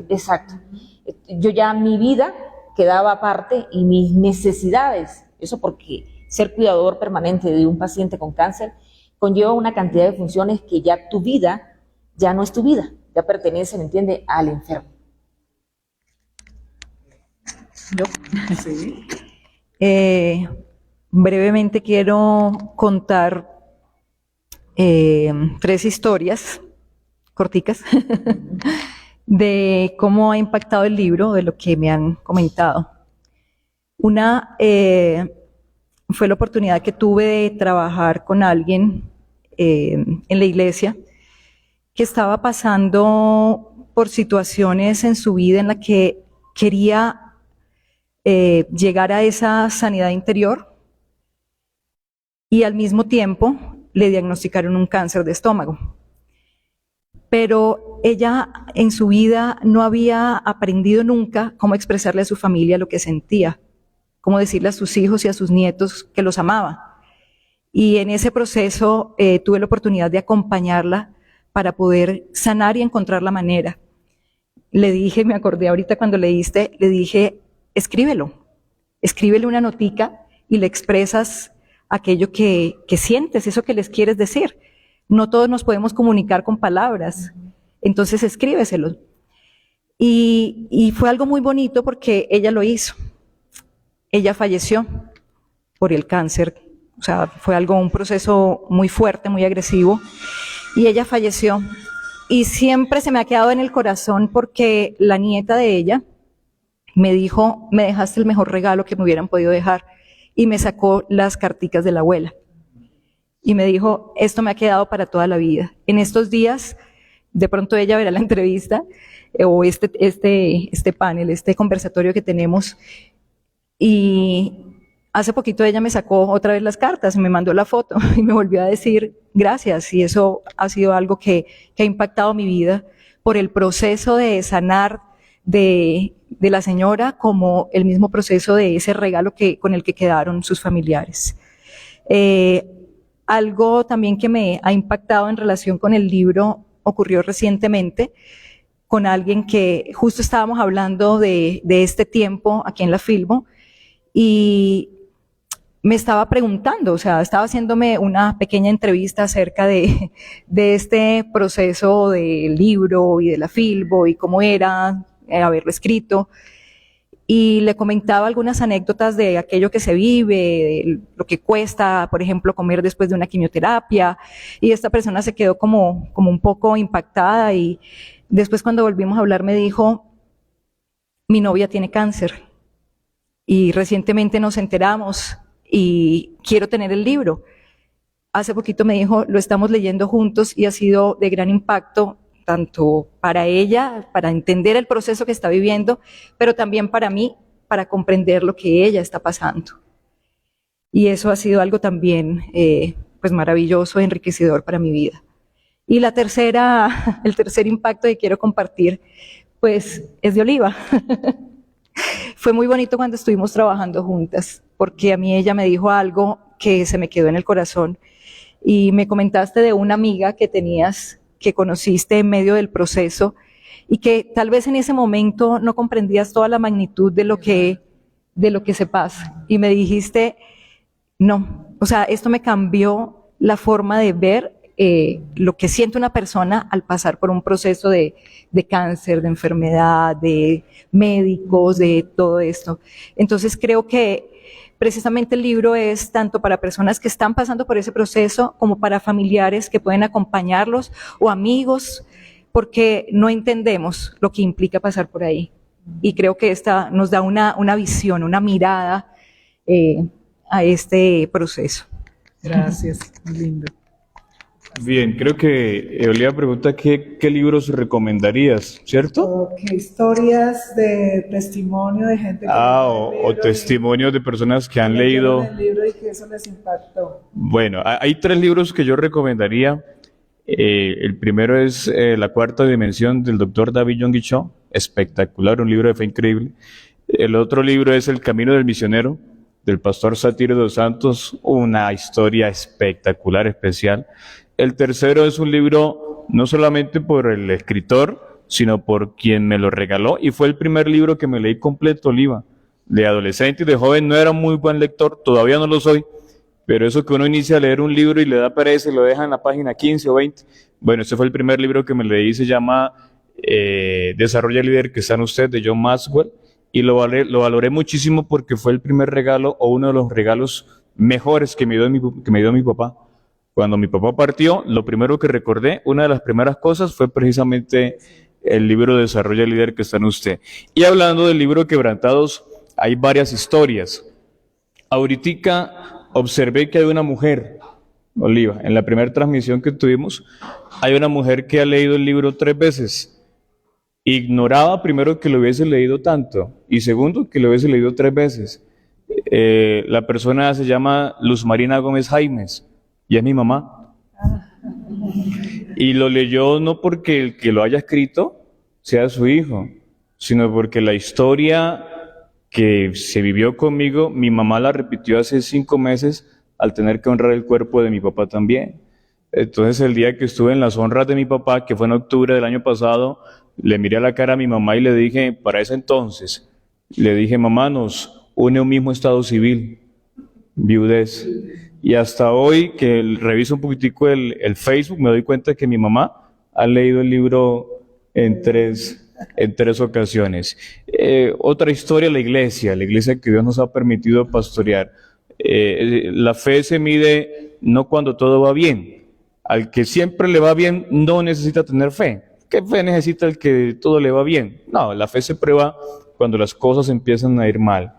exacto, yo ya mi vida quedaba aparte y mis necesidades, eso porque ser cuidador permanente de un paciente con cáncer conlleva una cantidad de funciones que ya tu vida ya no es tu vida, ya pertenece, ¿me entiende?, al enfermo. ¿Yo? Sí. Brevemente quiero contar 3 historias corticas de cómo ha impactado el libro, de lo que me han comentado. Una fue la oportunidad que tuve de trabajar con alguien en la iglesia que estaba pasando por situaciones en su vida en la que quería llegar a esa sanidad interior y al mismo tiempo le diagnosticaron un cáncer de estómago. Pero ella en su vida no había aprendido nunca cómo expresarle a su familia lo que sentía, cómo decirle a sus hijos y a sus nietos que los amaba. Y en ese proceso tuve la oportunidad de acompañarla para poder sanar y encontrar la manera. Le dije, me acordé ahorita cuando leíste, le dije, escríbele una notica y le expresas aquello que sientes, eso que les quieres decir. No todos nos podemos comunicar con palabras, entonces escríbeselo. Y fue algo muy bonito porque ella lo hizo. Ella falleció por el cáncer, o sea, fue un proceso muy fuerte, muy agresivo, y ella falleció. Y siempre se me ha quedado en el corazón porque la nieta de ella me dijo, me dejaste el mejor regalo que me hubieran podido dejar, y me sacó las carticas de la abuela. Y me dijo, esto me ha quedado para toda la vida. En estos días, de pronto ella verá la entrevista o este panel, este conversatorio que tenemos. Y hace poquito ella me sacó otra vez las cartas y me mandó la foto y me volvió a decir gracias. Y eso ha sido algo que ha impactado mi vida por el proceso de sanar de la señora, como el mismo proceso de ese regalo con el que quedaron sus familiares. Algo también que me ha impactado en relación con el libro ocurrió recientemente con alguien que justo estábamos hablando de este tiempo aquí en la Filbo y me estaba preguntando, o sea, estaba haciéndome una pequeña entrevista acerca de este proceso del libro y de la Filbo y cómo era haberlo escrito. Y le comentaba algunas anécdotas de aquello que se vive, de lo que cuesta, por ejemplo, comer después de una quimioterapia, y esta persona se quedó como un poco impactada, y después cuando volvimos a hablar me dijo, mi novia tiene cáncer, y recientemente nos enteramos, y quiero tener el libro. Hace poquito me dijo, lo estamos leyendo juntos, y ha sido de gran impacto, tanto para ella, para entender el proceso que está viviendo, pero también para mí, para comprender lo que ella está pasando. Y eso ha sido algo también pues maravilloso, enriquecedor para mi vida. Y el tercer impacto que quiero compartir, pues es de Oliva. Fue muy bonito cuando estuvimos trabajando juntas, porque a mí ella me dijo algo que se me quedó en el corazón, y me comentaste de una amiga que tenías, que conociste en medio del proceso y que tal vez en ese momento no comprendías toda la magnitud de lo que se pasa. Y me dijiste, no, o sea, esto me cambió la forma de ver lo que siente una persona al pasar por un proceso de cáncer, de enfermedad, de médicos, de todo esto. Entonces creo que precisamente el libro es tanto para personas que están pasando por ese proceso como para familiares que pueden acompañarlos o amigos, porque no entendemos lo que implica pasar por ahí. Y creo que esta nos da una visión, una mirada a este proceso. Gracias, muy lindo. Bien, creo que Oliva pregunta qué libros recomendarías, ¿cierto? Ok, historias de testimonio de gente que o testimonios de personas que han leído el libro y que eso les impactó. Bueno, hay 3 libros que yo recomendaría. El primero es La Cuarta Dimensión del Dr. David Yonggi Cho, espectacular, un libro de fe increíble. El otro libro es El Camino del Misionero, del pastor Satirio dos Santos, una historia espectacular, especial. El tercero es un libro no solamente por el escritor, sino por quien me lo regaló, y fue el primer libro que me leí completo, Oliva. De adolescente y de joven no era muy buen lector, todavía no lo soy, pero eso que uno inicia a leer un libro y le da pereza y lo deja en la página 15 o 20. Bueno, ese fue el primer libro que me leí, se llama Desarrolla el líder que está en usted, de John Maxwell, y lo valoré muchísimo porque fue el primer regalo o uno de los regalos mejores que me dio mi papá. Cuando mi papá partió, lo primero que recordé, una de las primeras cosas fue precisamente el libro Desarrolla el líder que está en usted. Y hablando del libro Quebrantados, hay varias historias. Ahoritica observé que hay una mujer, Oliva, en la primera transmisión que tuvimos, hay una mujer que ha leído el libro 3 veces. Ignoraba primero que lo hubiese leído tanto y segundo que lo hubiese leído 3 veces. La persona se llama Luz Marina Gómez Jaimes y es mi mamá. Y lo leyó no porque el que lo haya escrito sea su hijo, sino porque la historia que se vivió conmigo, mi mamá la repitió hace 5 meses al tener que honrar el cuerpo de mi papá también. Entonces el día que estuve en las honras de mi papá, que fue en octubre del año pasado, le miré a la cara a mi mamá y le dije, para ese entonces, le dije, mamá, nos une un mismo estado civil, viudez. Y hasta hoy, que reviso un poquitico el Facebook, me doy cuenta que mi mamá ha leído el libro en tres ocasiones. Otra historia, la iglesia que Dios nos ha permitido pastorear. La fe se mide no cuando todo va bien. Al que siempre le va bien no necesita tener fe. ¿Qué fe necesita el que todo le va bien? No, la fe se prueba cuando las cosas empiezan a ir mal.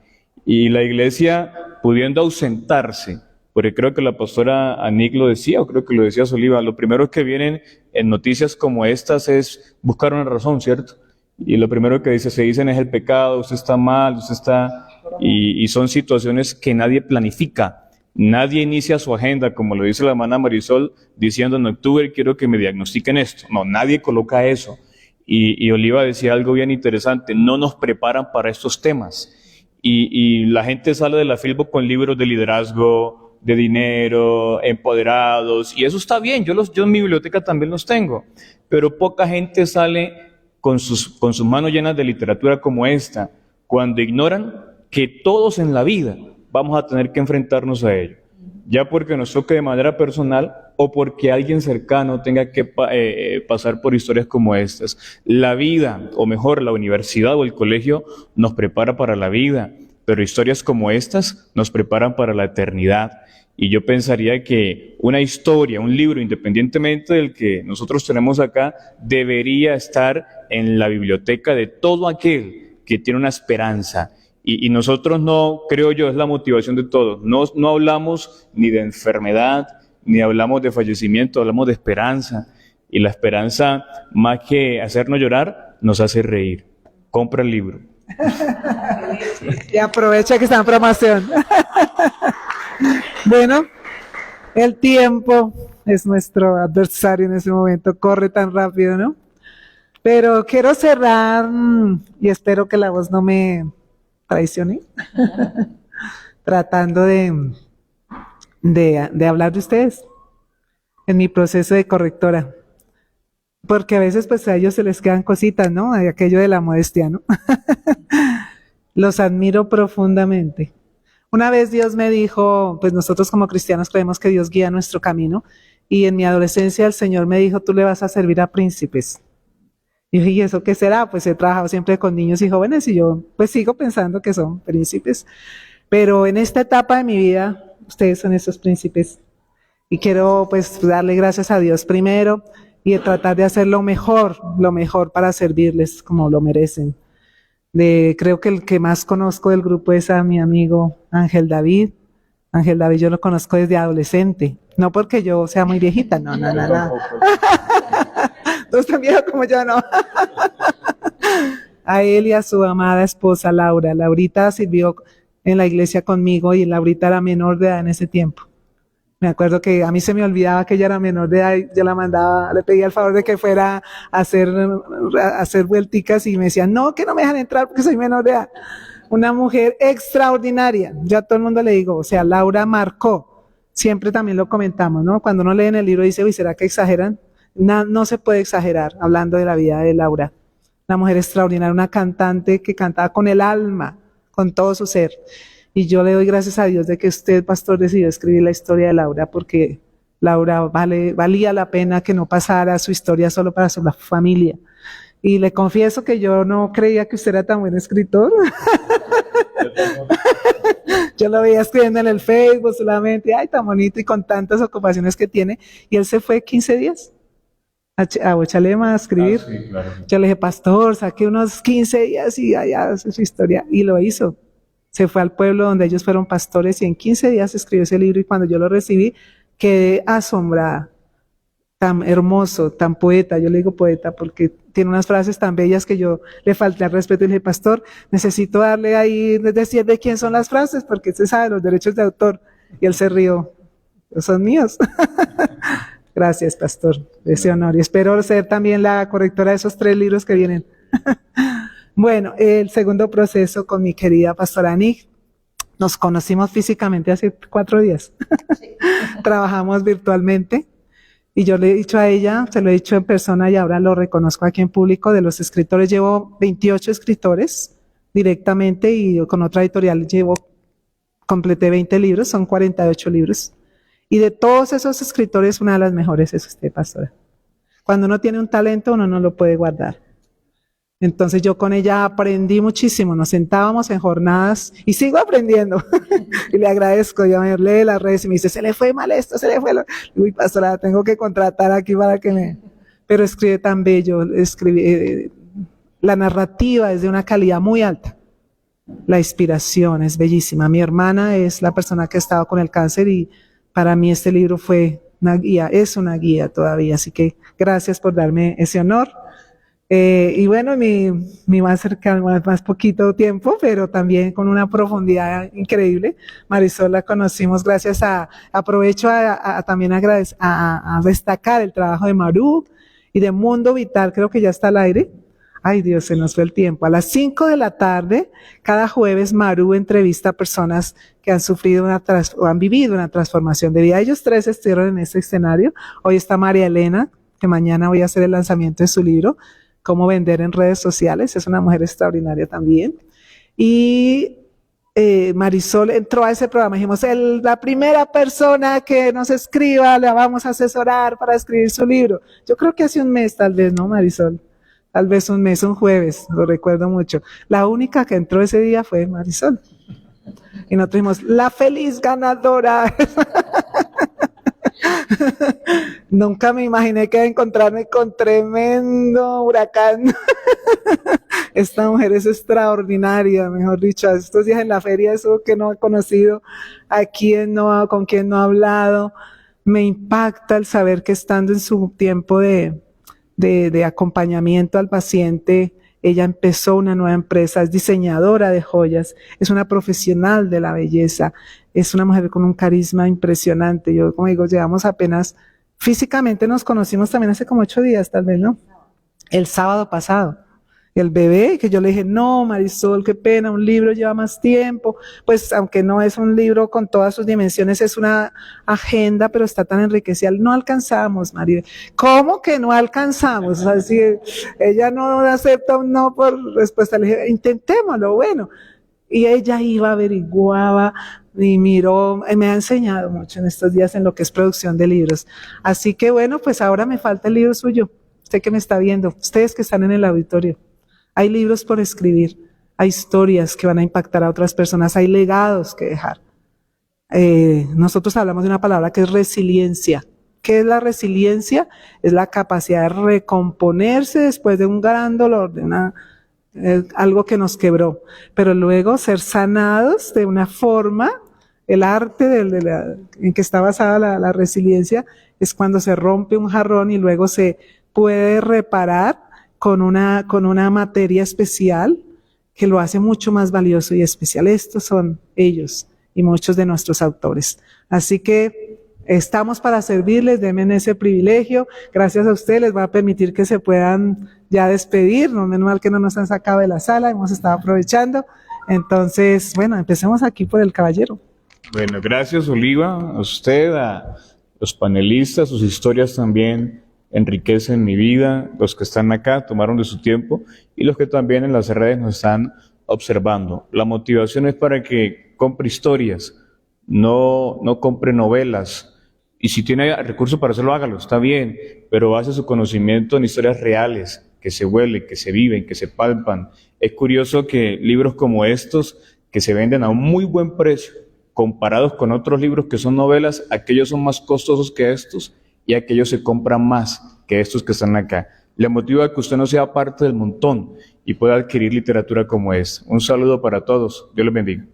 Y la iglesia, pudiendo ausentarse, porque creo que la pastora Anik lo decía, o creo que lo decía Soliva, lo primero que vienen en noticias como estas es buscar una razón, ¿cierto? Y lo primero que se dicen es el pecado, usted está mal, usted está... Y son situaciones que nadie planifica. Nadie inicia su agenda, como lo dice la hermana Marisol, diciendo en octubre quiero que me diagnostiquen esto. No, nadie coloca eso. Y Oliva decía algo bien interesante, no nos preparan para estos temas. Y la gente sale de la Filbo con libros de liderazgo, de dinero, empoderados, y eso está bien, yo en mi biblioteca también los tengo, pero poca gente sale con sus manos llenas de literatura como esta, cuando ignoran que todos en la vida vamos a tener que enfrentarnos a ello, ya porque nos toque de manera personal o porque alguien cercano tenga que pasar por historias como estas. La vida, o mejor, la universidad o el colegio nos prepara para la vida, pero historias como estas nos preparan para la eternidad. Y yo pensaría que una historia, un libro, independientemente del que nosotros tenemos acá, debería estar en la biblioteca de todo aquel que tiene una esperanza. Y nosotros no, creo yo, es la motivación de todos. No hablamos ni de enfermedad, ni hablamos de fallecimiento, hablamos de esperanza. Y la esperanza, más que hacernos llorar, nos hace reír. Compra el libro. Y aprovecha que está en promoción. Bueno, el tiempo es nuestro adversario en ese momento, corre tan rápido, ¿no? Pero quiero cerrar, y espero que la voz no me traicione, tratando de hablar de ustedes en mi proceso de correctora. Porque a veces pues a ellos se les quedan cositas, ¿no? De aquello de la modestia, ¿no? Los admiro profundamente. Una vez Dios me dijo, pues nosotros como cristianos creemos que Dios guía nuestro camino, y en mi adolescencia el Señor me dijo, tú le vas a servir a príncipes. Y dije, ¿y eso qué será? Pues he trabajado siempre con niños y jóvenes y yo pues sigo pensando que son príncipes. Pero en esta etapa de mi vida, ustedes son esos príncipes. Y quiero pues darle gracias a Dios primero y de tratar de hacer lo mejor para servirles como lo merecen. Creo que el que más conozco del grupo es a mi amigo Ángel David. Ángel David yo lo conozco desde adolescente. No porque yo sea muy viejita, no. Tú tan viejo como yo, no. A él y a su amada esposa Laura. Laurita sirvió en la iglesia conmigo y Laurita era menor de edad en ese tiempo. Me acuerdo que a mí se me olvidaba que ella era menor de edad y yo la mandaba, le pedía el favor de que fuera a hacer vuelticas y me decían, no, que no me dejan entrar porque soy menor de edad. Una mujer extraordinaria. Yo a todo el mundo le digo, o sea, Laura marcó. Siempre también lo comentamos, ¿no? Cuando uno lee en el libro dice, uy, ¿será que exageran? No se puede exagerar hablando de la vida de Laura. Una mujer extraordinaria, una cantante que cantaba con el alma, con todo su ser. Y yo le doy gracias a Dios de que usted, pastor, decidió escribir la historia de Laura, porque Laura valía la pena que no pasara su historia solo para su familia. Y le confieso que yo no creía que usted era tan buen escritor. Yo lo veía escribiendo en el Facebook solamente, ay, tan bonito y con tantas ocupaciones que tiene. Y él se fue 15 días a Bochalema a escribir. Sí, claro. Yo le dije, pastor, saque unos 15 días y allá hace su historia. Y lo hizo. se fue al pueblo donde ellos fueron pastores y en 15 días escribió ese libro y cuando yo lo recibí quedé asombrada. Tan hermoso, tan poeta, yo le digo poeta porque tiene unas frases tan bellas que yo le falté al respeto y le dije, pastor, necesito darle ahí, decir de quién son las frases porque usted sabe los derechos de autor. Y él se rió, son míos. Gracias, pastor, ese honor. Y espero ser también la correctora de esos 3 libros que vienen. Bueno, el segundo proceso con mi querida pastora Anik. Nos conocimos físicamente hace 4 días. Trabajamos virtualmente. Y yo le he dicho a ella, se lo he dicho en persona y ahora lo reconozco aquí en público, de los escritores llevo 28 escritores directamente y con otra editorial completé 20 libros, son 48 libros. Y de todos esos escritores, una de las mejores es usted, pastora. Cuando uno tiene un talento, uno no lo puede guardar. Entonces yo con ella aprendí muchísimo, nos sentábamos en jornadas y sigo aprendiendo. Y le agradezco, ya me lee las redes y me dice, se le fue mal esto, se le fue lo... Uy, pastora, la tengo que contratar aquí para que me... Pero escribe tan bello, la narrativa es de una calidad muy alta. La inspiración es bellísima. Mi hermana es la persona que ha estado con el cáncer y para mí este libro fue una guía, es una guía todavía. Así que gracias por darme ese honor. Y bueno, mi más cercano, más poquito tiempo, pero también con una profundidad increíble. Marisol la conocimos gracias aprovecho también a destacar el trabajo de Maru y de Mundo Vital, creo que ya está al aire. Ay Dios, se nos fue el tiempo. A las 5 de la tarde, cada jueves, Maru entrevista a personas que han sufrido o han vivido una transformación de vida. Ellos 3 estuvieron en este escenario. Hoy está María Elena, que mañana voy a hacer el lanzamiento de su libro, Cómo vender en redes sociales. Es una mujer extraordinaria también. Y Marisol entró a ese programa. Dijimos, la primera persona que nos escriba, la vamos a asesorar para escribir su libro. Yo creo que hace un mes, tal vez, ¿no, Marisol? Tal vez un mes, un jueves, lo recuerdo mucho. La única que entró ese día fue Marisol. Y nosotros dijimos, la feliz ganadora. Nunca me imaginé que iba a encontrarme con tremendo huracán. Esta mujer es extraordinaria, mejor dicho. Estos días en la feria, eso que no he conocido, con quien no he hablado, me impacta el saber que estando en su tiempo de acompañamiento al paciente, ella empezó una nueva empresa, es diseñadora de joyas, es una profesional de la belleza, es una mujer con un carisma impresionante. Yo, como digo, llevamos apenas, físicamente nos conocimos también hace como 8 días, tal vez, ¿no? El sábado pasado. El bebé, que yo le dije, no, Marisol, qué pena, un libro lleva más tiempo. Pues, aunque no es un libro con todas sus dimensiones, es una agenda, pero está tan enriquecida. No alcanzamos, María. ¿Cómo que no alcanzamos? Así, ella no acepta un no por respuesta. Le dije, intentémoslo, bueno. Y ella iba, averiguaba y miró, me ha enseñado mucho en estos días en lo que es producción de libros. Así que bueno, pues ahora me falta el libro suyo. Usted que me está viendo, ustedes que están en el auditorio. Hay libros por escribir, hay historias que van a impactar a otras personas, hay legados que dejar. Nosotros hablamos de una palabra que es resiliencia. ¿Qué es la resiliencia? Es la capacidad de recomponerse después de un gran dolor, de algo que nos quebró, pero luego ser sanados de una forma. El arte en que está basada la resiliencia es cuando se rompe un jarrón y luego se puede reparar con una materia especial que lo hace mucho más valioso y especial. Estos son ellos y muchos de nuestros autores. Así que estamos para servirles, denme ese privilegio. Gracias a ustedes les va a permitir que se puedan ya despedir. No, menos mal que no nos han sacado de la sala, hemos estado aprovechando. Entonces, bueno, empecemos aquí por el caballero. Bueno, gracias Oliva, a usted, a los panelistas, sus historias también enriquecen mi vida, los que están acá tomaron de su tiempo y los que también en las redes nos están observando. La motivación es para que compre historias, no compre novelas. Y si tiene recursos para hacerlo, hágalo, está bien, pero base su conocimiento en historias reales, que se huelen, que se viven, que se palpan. Es curioso que libros como estos, que se venden a un muy buen precio, comparados con otros libros que son novelas, aquellos son más costosos que estos, y aquellos se compran más que estos que están acá. Le motiva a que usted no sea parte del montón y pueda adquirir literatura como esta. Un saludo para todos. Dios les bendiga.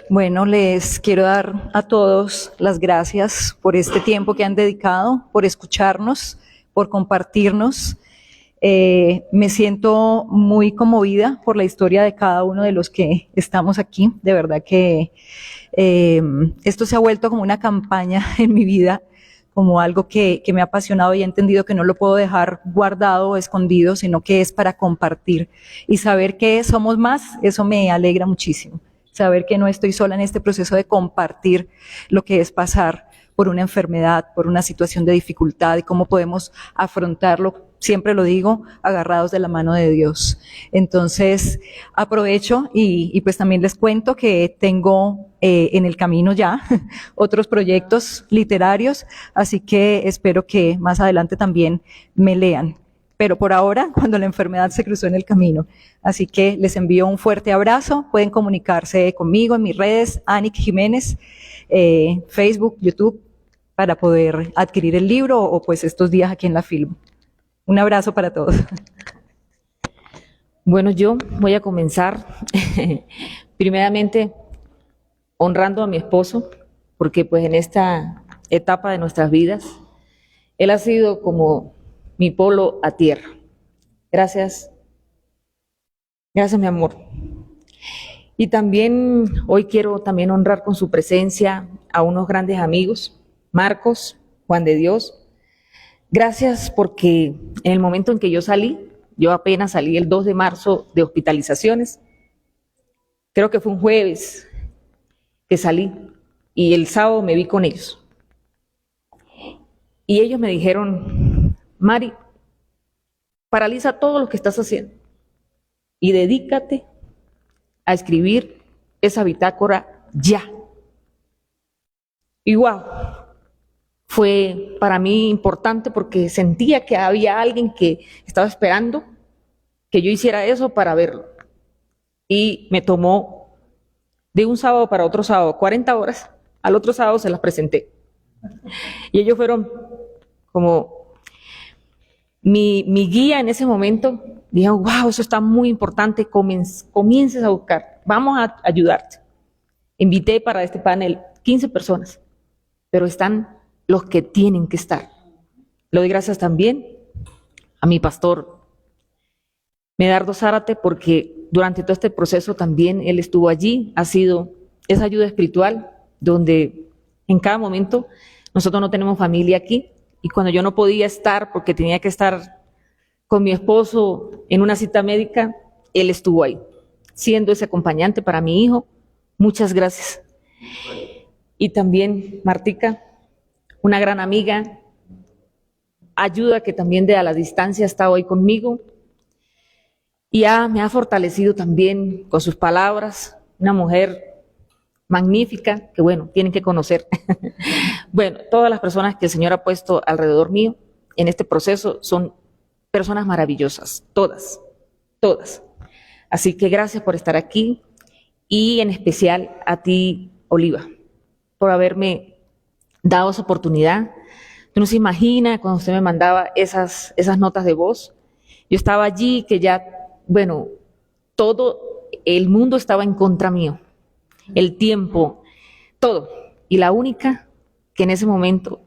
Bueno, les quiero dar a todos las gracias por este tiempo que han dedicado, por escucharnos, por compartirnos. Me siento muy conmovida por la historia de cada uno de los que estamos aquí. De verdad que esto se ha vuelto como una campaña en mi vida, como algo que me ha apasionado y he entendido que no lo puedo dejar guardado o escondido, sino que es para compartir. Y saber que somos más, eso me alegra muchísimo. Saber que no estoy sola en este proceso de compartir lo que es pasar por una enfermedad, por una situación de dificultad y cómo podemos afrontarlo, siempre lo digo, agarrados de la mano de Dios. Entonces, aprovecho y pues también les cuento que tengo en el camino ya otros proyectos literarios, así que espero que más adelante también me lean. Pero por ahora, cuando la enfermedad se cruzó en el camino. Así que les envío un fuerte abrazo. Pueden comunicarse conmigo en mis redes, Anik Jiménez, Facebook, YouTube, para poder adquirir el libro o pues estos días aquí en la Filbo. Un abrazo para todos. Bueno, yo voy a comenzar primeramente honrando a mi esposo, porque pues en esta etapa de nuestras vidas, él ha sido como mi polo a tierra. Gracias. Gracias, mi amor. Y también hoy quiero también honrar con su presencia a unos grandes amigos, Marcos, Juan de Dios. Gracias porque en el momento en que yo apenas salí el 2 de marzo de hospitalizaciones, creo que fue un jueves que salí y el sábado me vi con ellos. Y ellos me dijeron: Mari, paraliza todo lo que estás haciendo y dedícate a escribir esa bitácora ya. Y wow, fue para mí importante porque sentía que había alguien que estaba esperando que yo hiciera eso para verlo. Y me tomó de un sábado para otro sábado 40 horas, al otro sábado se las presenté. Y ellos fueron como mi guía en ese momento. Dijeron: wow, eso está muy importante, comiences a buscar, vamos a ayudarte. Invité para este panel 15 personas, pero están los que tienen que estar. Le doy gracias también a mi pastor Medardo Zárate, porque durante todo este proceso también él estuvo allí, ha sido esa ayuda espiritual, donde en cada momento nosotros no tenemos familia aquí, y cuando yo no podía estar porque tenía que estar con mi esposo en una cita médica, él estuvo ahí, siendo ese acompañante para mi hijo. Muchas gracias. Y también Martica, una gran amiga, ayuda que también de a la distancia está hoy conmigo y me ha fortalecido también con sus palabras, una mujer magnífica que bueno, tienen que conocer. Bueno, todas las personas que el Señor ha puesto alrededor mío en este proceso son personas maravillosas, todas, todas. Así que gracias por estar aquí y en especial a ti, Oliva, por haberme dado esa oportunidad. Tú no se imagina cuando usted me mandaba esas notas de voz. Yo estaba allí que ya, bueno, todo el mundo estaba en contra mío, el tiempo, todo. Y la única que en ese momento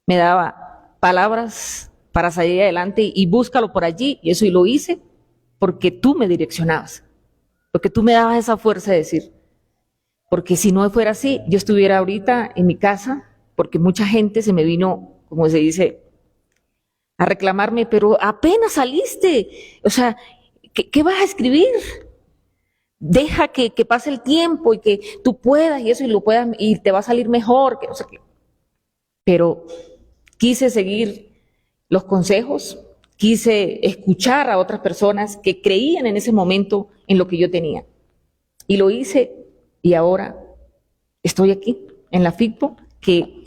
me daba palabras para salir adelante y búscalo por allí, y eso y lo hice porque tú me direccionabas, porque tú me dabas esa fuerza de decir, porque si no fuera así, yo estuviera ahorita en mi casa, porque mucha gente se me vino, como se dice, a reclamarme, pero apenas saliste, o sea, ¿qué vas a escribir? Deja que pase el tiempo y que tú puedas y eso y lo puedas y te va a salir mejor, que no sé qué. Pero quise seguir los consejos, quise escuchar a otras personas que creían en ese momento en lo que yo tenía. Y lo hice y ahora estoy aquí en la FICPO, que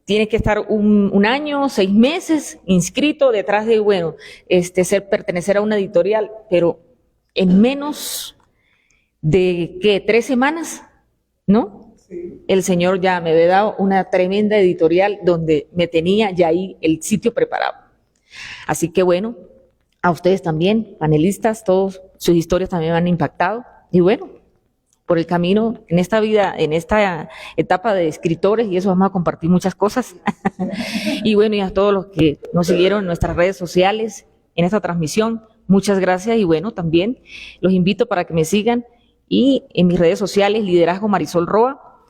tiene que estar un año, 6 meses inscrito detrás de, bueno, pertenecer a una editorial, pero en menos de, ¿qué? 3 semanas, ¿no? Sí. El Señor ya me había dado una tremenda editorial donde me tenía ya ahí el sitio preparado. Así que bueno, a ustedes también, panelistas, todos sus historias también me han impactado. Y bueno, por el camino, en esta vida, en esta etapa de escritores, y eso vamos a compartir muchas cosas. Y bueno, y a todos los que nos siguieron en nuestras redes sociales, en esta transmisión, muchas gracias. Y bueno, también los invito para que me sigan y en mis redes sociales, Liderazgo Marisol Roa,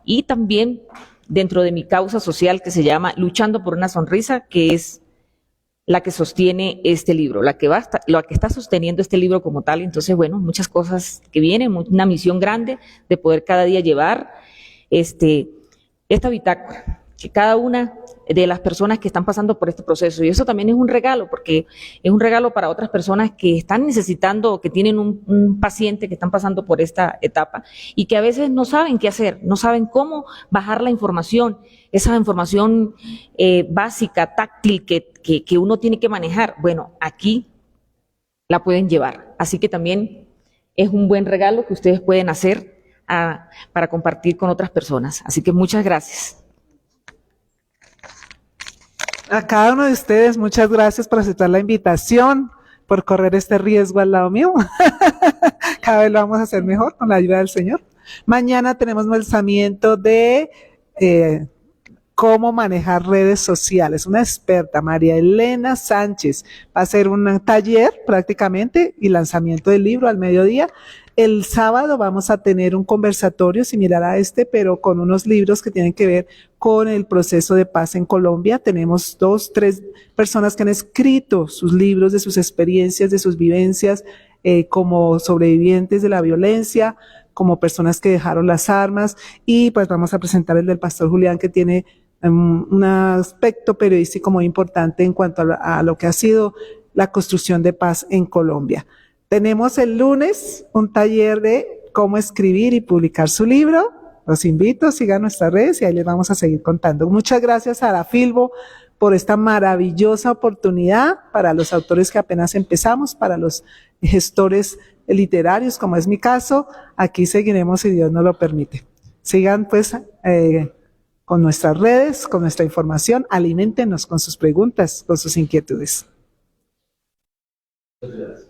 y también dentro de mi causa social que se llama Luchando por una Sonrisa, que es la que sostiene este libro, la que está sosteniendo este libro como tal. Entonces, bueno, muchas cosas que vienen, una misión grande de poder cada día llevar esta bitácora, que cada una de las personas que están pasando por este proceso, y eso también es un regalo, porque es un regalo para otras personas que están necesitando o que tienen un paciente que están pasando por esta etapa y que a veces no saben qué hacer, no saben cómo bajar la información, esa información básica, táctil que uno tiene que manejar. Bueno, aquí la pueden llevar, así que también es un buen regalo que ustedes pueden hacer para compartir con otras personas. Así que muchas gracias. A cada uno de ustedes, muchas gracias por aceptar la invitación, por correr este riesgo al lado mío. Cada vez lo vamos a hacer mejor con la ayuda del Señor. Mañana tenemos el lanzamiento de cómo manejar redes sociales. Una experta, María Elena Sánchez, va a hacer un taller prácticamente y lanzamiento del libro al mediodía. El sábado vamos a tener un conversatorio similar a este, pero con unos libros que tienen que ver con el proceso de paz en Colombia. Tenemos 3 personas que han escrito sus libros de sus experiencias, de sus vivencias como sobrevivientes de la violencia, como personas que dejaron las armas, y pues vamos a presentar el del pastor Julián, que tiene un aspecto periodístico muy importante en cuanto a lo que ha sido la construcción de paz en Colombia. Tenemos el lunes un taller de cómo escribir y publicar su libro. Los invito, sigan nuestras redes y ahí les vamos a seguir contando. Muchas gracias a la Filbo por esta maravillosa oportunidad para los autores que apenas empezamos, para los gestores literarios, como es mi caso. Aquí seguiremos si Dios nos lo permite. Sigan pues con nuestras redes, con nuestra información, aliméntenos con sus preguntas, con sus inquietudes. Gracias.